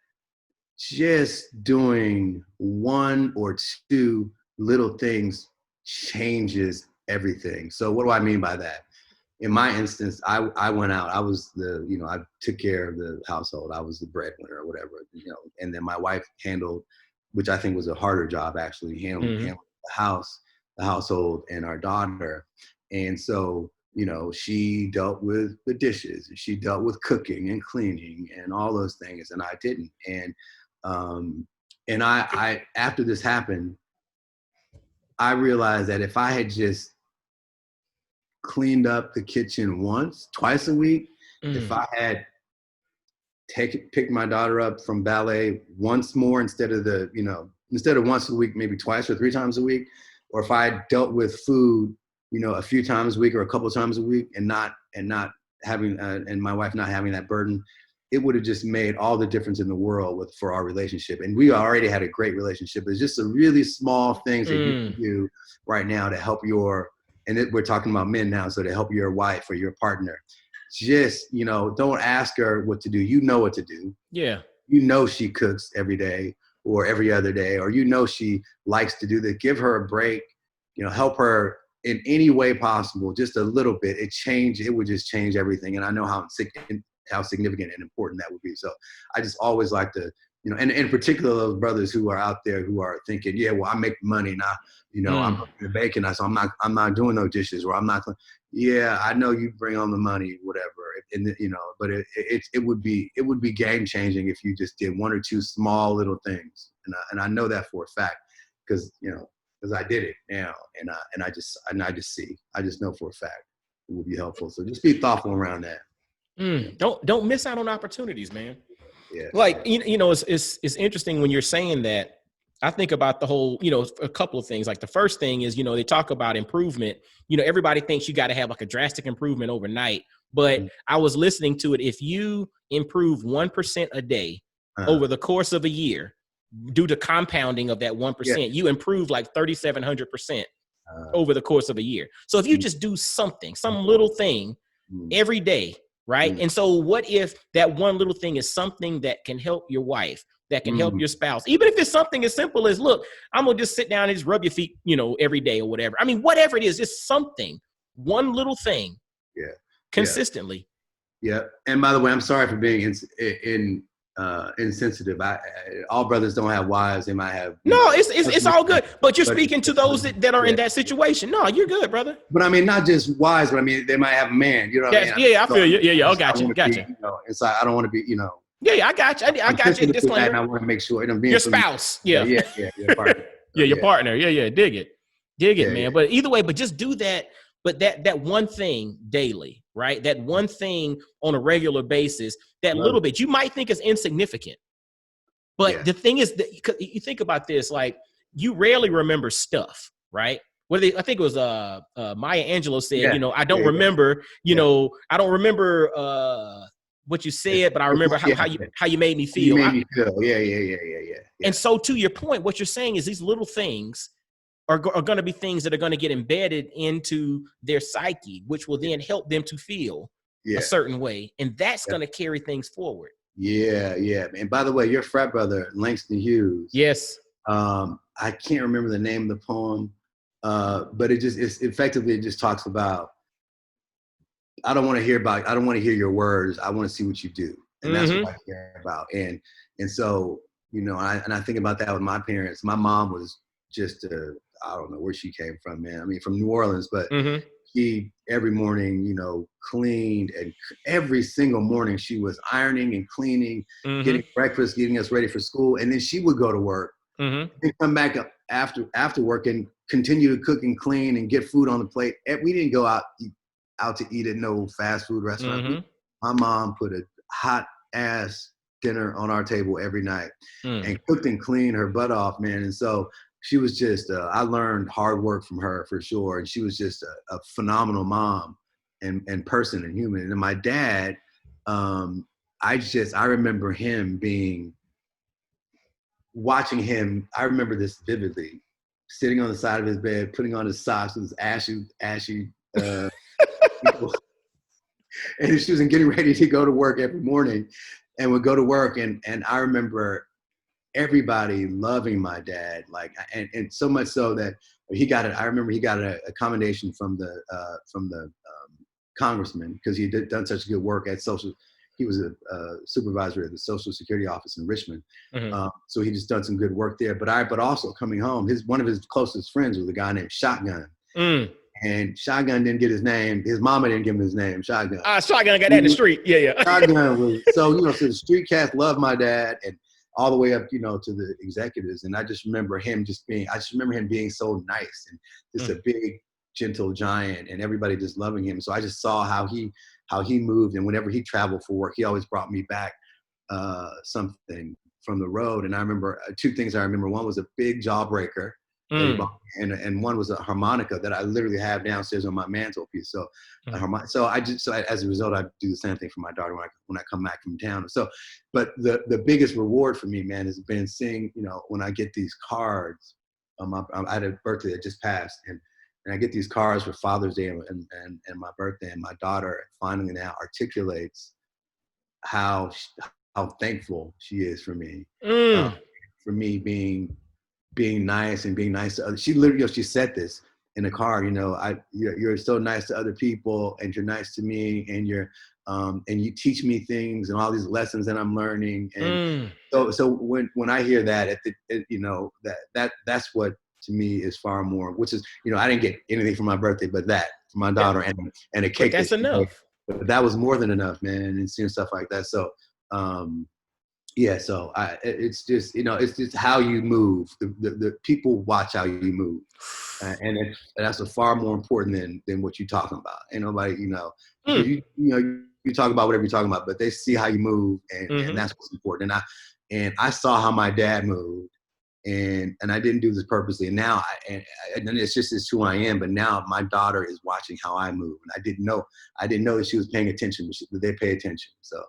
just doing one or two little things changes everything. So what do I mean by that? In my instance, I went out. I was I took care of the household. I was the breadwinner or whatever, and then my wife handled, which I think was a harder job, actually, handling the household, and our daughter. And so, she dealt with the dishes, and she dealt with cooking and cleaning and all those things, and I didn't. And I after this happened, I realized that if I had just cleaned up the kitchen twice a week, if I had picked my daughter up from ballet once more instead of once a week, maybe twice or three times a week, or if I dealt with food, a few times a week or a couple of times a week, and not having and my wife not having that burden, it would have just made all the difference in the world for our relationship. And we already had a great relationship. It's just a really small things that you can do right now to help we're talking about men now, so to help your wife or your partner. Just, don't ask her what to do. You know what to do. Yeah. She cooks every day or every other day, or she likes to do that. Give her a break, help her in any way possible, just a little bit. It would just change everything. And I know how significant and important that would be. So I just always like to, and in particular, those brothers who are out there who are thinking, yeah, well, I make money now, I'm baking, so I'm not doing no dishes, or I'm not. Yeah, I know you bring on the money, whatever. And but it would be game changing if you just did one or two small little things. And I know that for a fact, because I did it now, and I just know for a fact. will be helpful. So just be thoughtful around that. Don't miss out on opportunities, man. Yeah. Like, it's interesting when you're saying that. I think about the whole, a couple of things. Like the first thing is, they talk about improvement. Everybody thinks you got to have like a drastic improvement overnight. But I was listening to it. If you improve 1% a day over the course of a year, due to compounding of that 1%, you improve like 3,700% over the course of a year. So if you just do something, some little thing every day, right? And so what if that one little thing is something that can help your wife, that can help your spouse, even if it's something as simple as, look, I'm going to just sit down and just rub your feet, every day or whatever. I mean, whatever it is, just something, one little thing consistently. Yeah. And by the way, I'm sorry for being insensitive. All brothers don't have wives. They might have. No, it's all good. But you're speaking to those that are in that situation. No, you're good, brother. But I mean, not just wives, but I mean, they might have a man. You know what I mean? Yeah, I feel you. Yeah, I got you. It's like I don't want to be. Yeah, I got you. I got you. Disclaimer. I want to make sure your spouse. Yeah. Your partner. Your partner. Yeah. Dig it, man. But either way, but just do that. But that one thing daily, right? That one thing on a regular basis, that little bit, you might think is insignificant. But the thing is, that you think about this, like you rarely remember stuff, right? I think it was Maya Angelou said, I don't remember, I don't remember what you said, but I remember how you made me feel. Yeah. And so to your point, what you're saying is these little things are going to be things that are going to get embedded into their psyche, which will then help them to feel a certain way. And that's going to carry things forward. Yeah. And by the way, your frat brother, Langston Hughes. Yes. I can't remember the name of the poem, but it just talks about, I don't want to hear your words. I want to see what you do. And that's what I care about. And so, I think about that with my parents. My mom was just I don't know where she came from, man. I mean, from New Orleans, but she every morning, cleaned, and every single morning she was ironing and cleaning, getting breakfast, getting us ready for school. And then she would go to work and come back up after work and continue to cook and clean and get food on the plate. We didn't go out to eat at no fast food restaurant. My mom put a hot ass dinner on our table every night and cooked and cleaned her butt off, man. And so she was just, I learned hard work from her for sure. And she was just a phenomenal mom and person and human. And then my dad, I remember watching him. I remember this vividly, sitting on the side of his bed, putting on his socks with his ashy, and she was getting ready to go to work every morning and would go to work. And I remember everybody loving my dad, and so much so that I remember he got a commendation from the congressman, because he had done such good work at he was a supervisor at the Social Security office in Richmond. So he just done some good work there. But also coming home, one of his closest friends was a guy named Shotgun. And Shotgun didn't get his name. His mama didn't give him his name, Shotgun. Shotgun got that in the street. Yeah. Shotgun was, so the street cats loved my dad, and all the way up, to the executives. And I just remember him being so nice and just a big, gentle giant, and everybody just loving him. So I just saw how he moved. And whenever he traveled for work, he always brought me back something from the road. And I remember two things I remember. One was a big jawbreaker. And one was a harmonica that I literally have downstairs on my mantelpiece. So, as a result, I do the same thing for my daughter when I come back from town. So, but the biggest reward for me, man, has been seeing, when I get these cards. I had a birthday that just passed, and I get these cards for Father's Day and my birthday, and my daughter finally now articulates how thankful she is for me, for me being nice and being nice to others. She literally, she said this in the car, you're so nice to other people, and you're nice to me, and and you teach me things and all these lessons that I'm learning. And so when I hear that, that's what to me is far more, which is, I didn't get anything for my birthday, but that for my daughter and a cake. But that's enough. But that was more than enough, man. And seeing stuff like that. So, Yeah, so it's just, it's just how you move. The people watch how you move, and that's a far more important than what you're talking about. Ain't nobody, because you talk about whatever you're talking about, but they see how you move, and that's what's important. And I saw how my dad moved, and I didn't do this purposely. And now and it's who I am. But now my daughter is watching how I move, and I didn't know that she was paying attention. That they pay attention. So.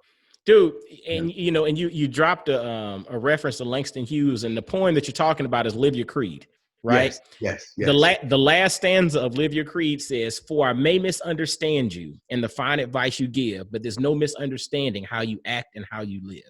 Dude, and you dropped a reference to Langston Hughes, and the poem that you're talking about is Live Your Creed, right? Yes. The last stanza of Live Your Creed says, "For I may misunderstand you and the fine advice you give, but there's no misunderstanding how you act and how you live."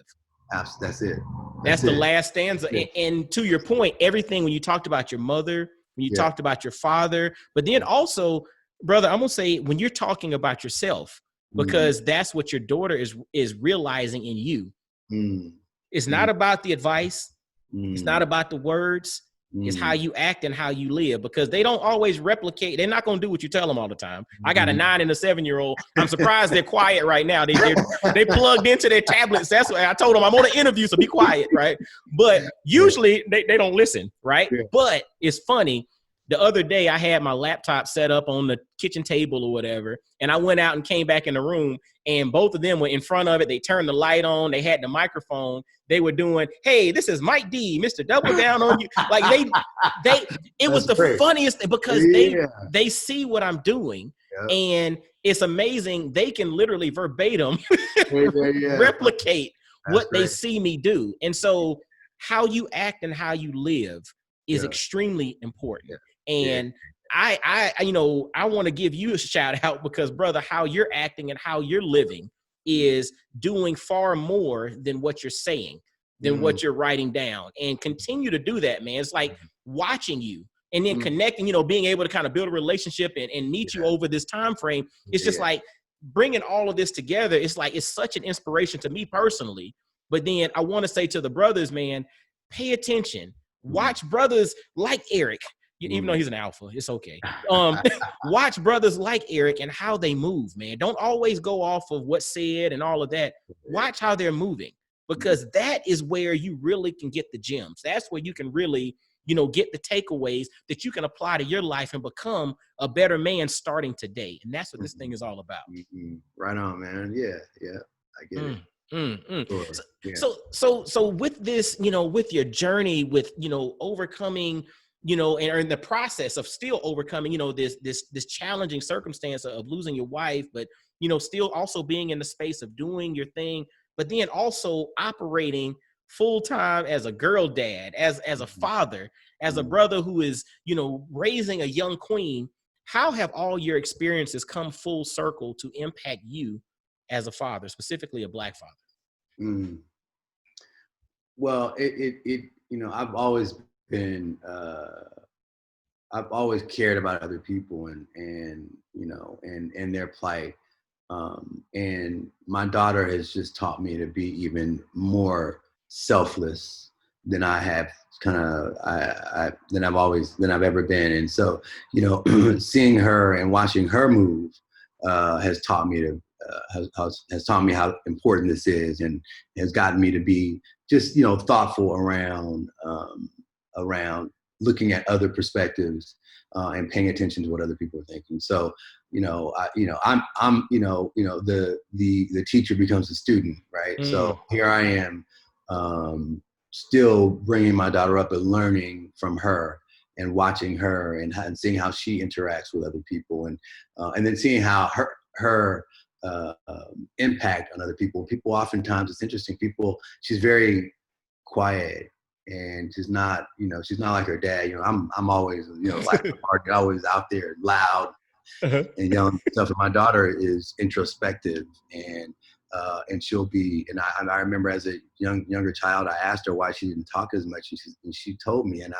That's it. That's the last stanza. Yeah. And to your point, everything when you talked about your mother, when you talked about your father, but then also, brother, I'm gonna say when you're talking about yourself, because that's what your daughter is realizing in you. It's not about the advice. It's not about the words. It's how you act and how you live, because they don't always replicate. They're not going to do what you tell them all the time. I got a 9 and a 7-year-old. I'm surprised they're quiet right now. They plugged into their tablets. That's what I told them. I'm on an interview, so be quiet, right? But usually they don't listen, right? Yeah. But it's funny. The other day, I had my laptop set up on the kitchen table or whatever, and I went out and came back in the room, and both of them were in front of it. They turned the light on. They had the microphone. They were doing, "Hey, this is Mike D, Mr. Double Down on You." Like it was the funniest thing, because they see what I'm doing, and it's amazing. They can literally verbatim replicate what they see me do. And so how you act and how you live is extremely important. And I want to give you a shout out, because brother, how you're acting and how you're living is doing far more than what you're saying, than what you're writing down, and continue to do that, man. It's like watching you and then connecting, being able to kind of build a relationship and meet you over this time frame. It's just like bringing all of this together. It's like, it's such an inspiration to me personally. But then I want to say to the brothers, man, pay attention. Watch brothers like Erik. Even though he's an alpha, it's okay. Watch brothers like Erik and how they move, man. Don't always go off of what's said and all of that. Watch how they're moving, because that is where you really can get the gems. That's where you can really, get the takeaways that you can apply to your life and become a better man starting today. And that's what this thing is all about. Right on, man. Yeah. I get it. Sure. So with this, with your journey, with, overcoming, and in the process of still overcoming, this challenging circumstance of losing your wife, but, still also being in the space of doing your thing, but then also operating full-time as a girl dad, as a father, as a brother who is, raising a young queen. How have all your experiences come full circle to impact you as a father, specifically a Black father? Well, I've always been, I've always cared about other people and their plight. And my daughter has just taught me to be even more selfless than I have than I've ever been. And so, seeing her and watching her move has taught me has taught me how important this is, and has gotten me to be just, thoughtful around looking at other perspectives and paying attention to what other people are thinking. So, I'm the teacher becomes the student, right? So here I am, still bringing my daughter up and learning from her and watching her and seeing how she interacts with other people, and then seeing how her impact on other people. People oftentimes, it's interesting. She's very quiet, and she's not like her dad. I'm always, like always out there, loud and yelling stuff. And my daughter is introspective, and she'll be. And I remember as a younger child, I asked her why she didn't talk as much, and she told me, and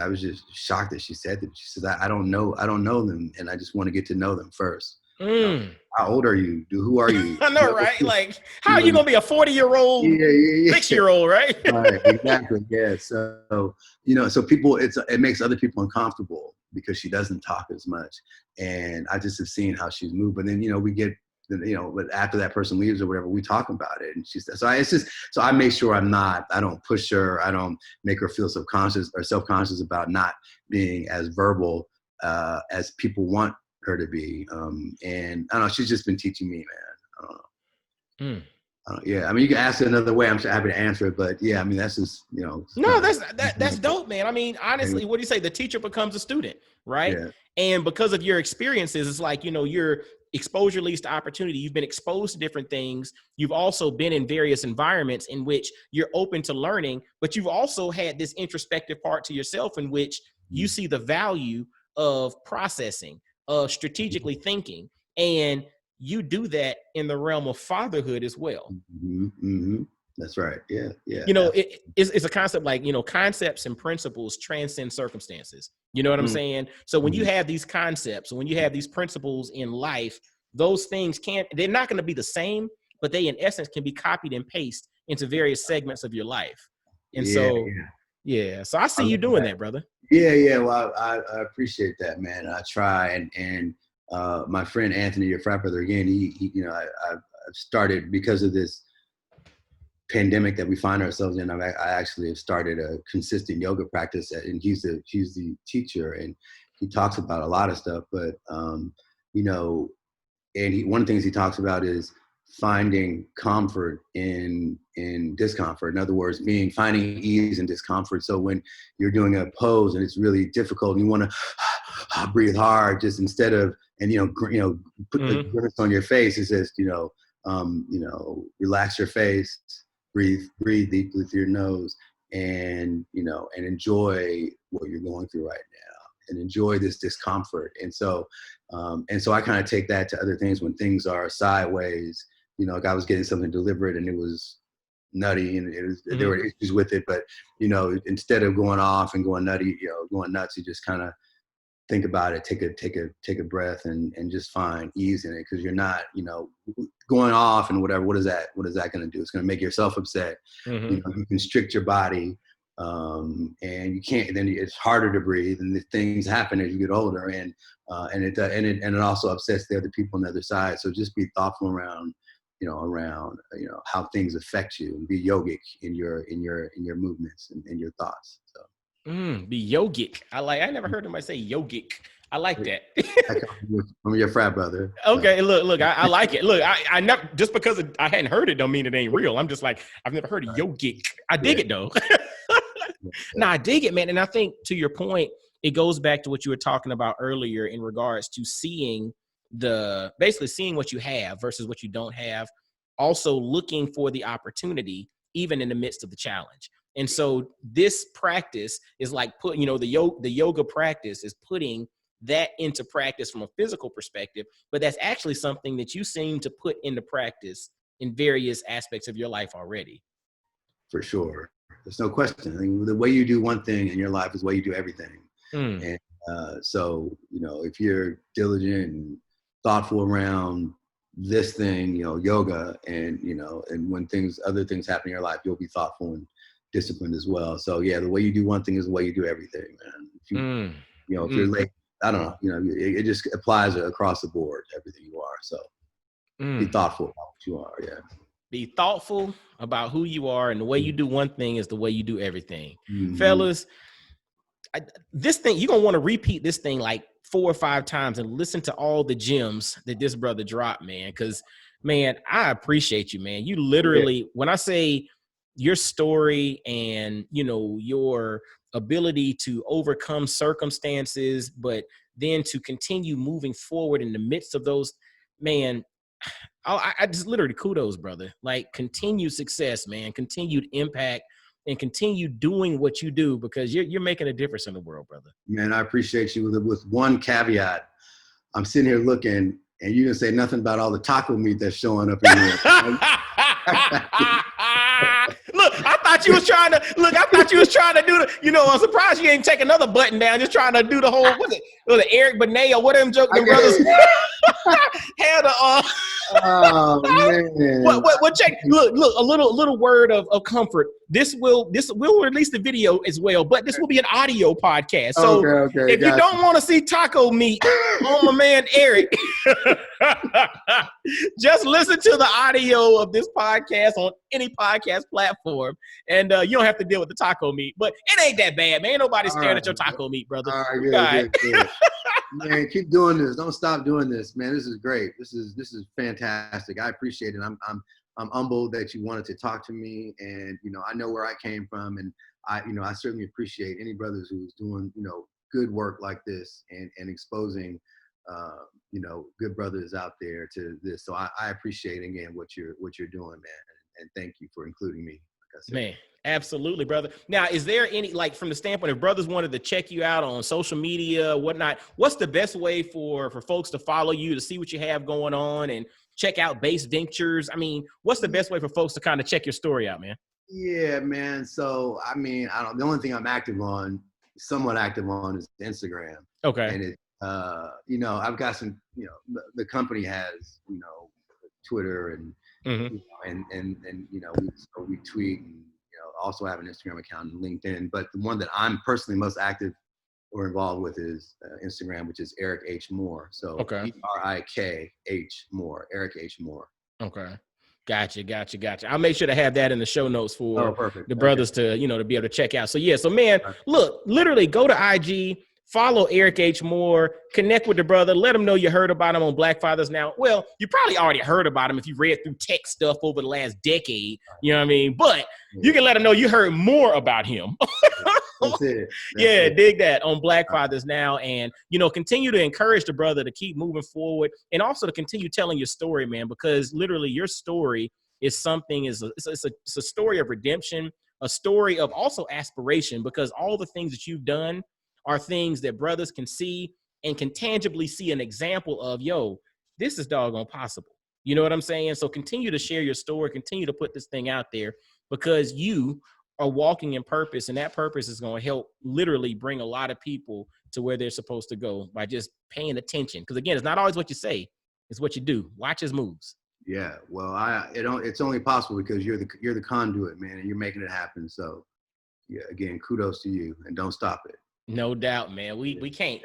I was just shocked that she said that. She said, I don't know them, and I just want to get to know them first. How old are you? Who are you? I know, right? Like, how are you gonna be a 40-year-old, 6-year-old, right? Right, exactly. Yeah. So so people, it makes other people uncomfortable because she doesn't talk as much, and I just have seen how she's moved. But then we get but after that person leaves or whatever, we talk about it. And she said, so I make sure I don't push her. I don't make her feel subconscious or self-conscious about not being as verbal as people want her to be. And I don't know, she's just been teaching me, man. I don't know. Mm. Yeah, I mean, you can ask it another way. I'm sure happy to answer it, but yeah, I mean, that's just, No, that's dope, man. I mean, honestly, what do you say? The teacher becomes a student, right? Yeah. And because of your experiences, it's like, your exposure leads to opportunity. You've been exposed to different things. You've also been in various environments in which you're open to learning, but you've also had this introspective part to yourself in which you see the value of processing, of strategically thinking. And you do that in the realm of fatherhood as well. Mm-hmm, mm-hmm. That's right. Yeah. Yeah. It's a concept like, concepts and principles transcend circumstances. You know what I'm saying? So when you have these concepts, when you have these principles in life, those things they're not going to be the same, but they in essence can be copied and pasted into various segments of your life. And so I see you doing that, brother. Yeah. Yeah. Well, I appreciate that, man. I try and my friend Anthony, your frat brother, again, he I've started because of this pandemic that we find ourselves in. I actually have started a consistent yoga practice, and he's the teacher, and he talks about a lot of stuff. But and one of the things he talks about is finding comfort in discomfort. In other words, finding ease in discomfort. So when you're doing a pose and it's really difficult, and you want to breathe hard, just instead of put the grimace on your face, it says relax your face. Breathe deeply through your nose, and enjoy what you're going through right now, and enjoy this discomfort. And so I kind of take that to other things when things are sideways. Like I was getting something delivered and it was nutty, and there were issues with it. But instead of going off and going nutty, going nuts, you just kind of think about it, take a breath, and just find ease in it, because you're not, going off and whatever. What is that going to do? It's going to make yourself upset. You constrict your body, and you can't. Then it's harder to breathe, and the things happen as you get older, and it also upsets the other people on the other side. So just be thoughtful around how things affect you, and be yogic in your movements and your thoughts. So. Be yogic. I never heard anybody say yogic. I like that. I'm your frat brother. Okay, look, I like it. Look, I never, just because I hadn't heard it don't mean it ain't real. I'm just like, I've never heard of yogic. I dig it though. No, I dig it, man. And I think to your point, it goes back to what you were talking about earlier in regards to basically seeing what you have versus what you don't have. Also looking for the opportunity, even in the midst of the challenge. And so this practice is like the yoga practice is putting that into practice from a physical perspective, but that's actually something that you seem to put into practice in various aspects of your life already. For sure. There's no question. I mean, the way you do one thing in your life is the way you do everything. And so, if you're diligent and thoughtful around this thing, yoga, and when other things happen in your life, you'll be thoughtful and disciplined as well. So yeah, the way you do one thing is the way you do everything, man. If you're late, I don't know, it just applies across the board, everything you are. So be thoughtful about what you are. Yeah. Be thoughtful about who you are, and the way you do one thing is the way you do everything. Fellas, this thing, you're going to want to repeat this thing like 4 or 5 times and listen to all the gems that this brother dropped, man. Cause man, I appreciate you, man. You literally, when I say your story and, your ability to overcome circumstances, but then to continue moving forward in the midst of those, man, I just literally kudos, brother. Like, continued success, man, continued impact, and continue doing what you do, because you're making a difference in the world, brother. Man, I appreciate you. With one caveat, I'm sitting here looking, and you didn't say nothing about all the taco meat that's showing up in here. Look, I thought you was trying to do the, I'm surprised you ain't take another button down, just trying to do the whole, was it Erik Benet or what them joking brothers? Had a Oh man. what check look a little word of comfort. This will release the video as well, but this will be an audio podcast. So Okay, if you don't want to see taco meat on my man Erik, just listen to the audio of this podcast on any podcast platform, and you don't have to deal with the taco meat. But it ain't that bad, man. Ain't nobody staring at your taco meat, brother. All right, good. Man, keep doing this. Don't stop doing this, man. This is great. This is fantastic. I appreciate it. I'm humbled that you wanted to talk to me, and I know where I came from, and I certainly appreciate any brothers who's doing good work like this and exposing good brothers out there to this. So I appreciate again what you're doing, man, and thank you for including me. Like I said. Man, absolutely, brother. Now, is there any, like, from the standpoint if brothers wanted to check you out on social media, whatnot, what's the best way for folks to follow you, to see what you have going on and check out Base Ventures? I mean, what's the best way for folks to kind of check your story out, man? Yeah, man. So, I mean, the only thing I'm somewhat active on is Instagram. Okay. And it, I've got some, the company has, Twitter and, we tweet and, also have an Instagram account and LinkedIn, but the one that I'm personally most active or involved with is Instagram, which is Erik H. Moore. So ERIKH Moore, Erik H. Moore. Okay. Gotcha. I'll make sure to have that in the show notes for the brothers to, to be able to check out. So yeah, so man, look, literally go to IG, follow Erik H. Moore, connect with the brother, let him know you heard about him on Black Fathers Now. Well, you probably already heard about him if you read through tech stuff over the last decade, you know what I mean? But you can let him know you heard more about him. That's it. Dig that on Black Fathers Now, and continue to encourage the brother to keep moving forward, and also to continue telling your story, man, because literally your story is something. It's a story of redemption, a story of also aspiration, because all the things that you've done are things that brothers can see and can tangibly see an example of. This is doggone possible. You know what I'm saying? So continue to share your story, continue to put this thing out there, because you are walking in purpose, and that purpose is going to help literally bring a lot of people to where they're supposed to go by just paying attention. Because again, it's not always what you say, it's what you do. Watch his moves. Yeah, well, it's only possible because you're the conduit, man, and you're making it happen. So yeah, again, kudos to you, and don't stop it. No doubt, man. We can't.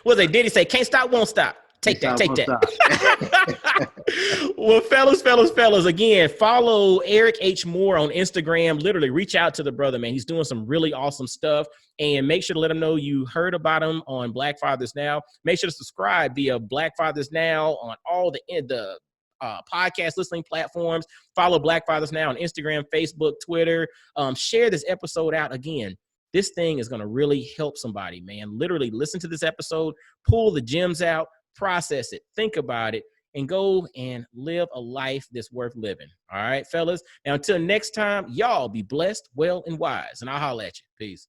What did he say? Can't stop, won't stop. Take that. Well, fellas, again, follow Erik H. Moore on Instagram. Literally reach out to the brother, man. He's doing some really awesome stuff, and make sure to let him know you heard about him on Black Fathers Now. Make sure to subscribe via Black Fathers Now on all the podcast listening platforms. Follow Black Fathers Now on Instagram, Facebook, Twitter. Share this episode out. Again, this thing is going to really help somebody, man. Literally listen to this episode, pull the gems out, process it, think about it, and go and live a life that's worth living. All right, fellas. Now, until next time, y'all be blessed, well, and wise. And I'll holler at you. Peace.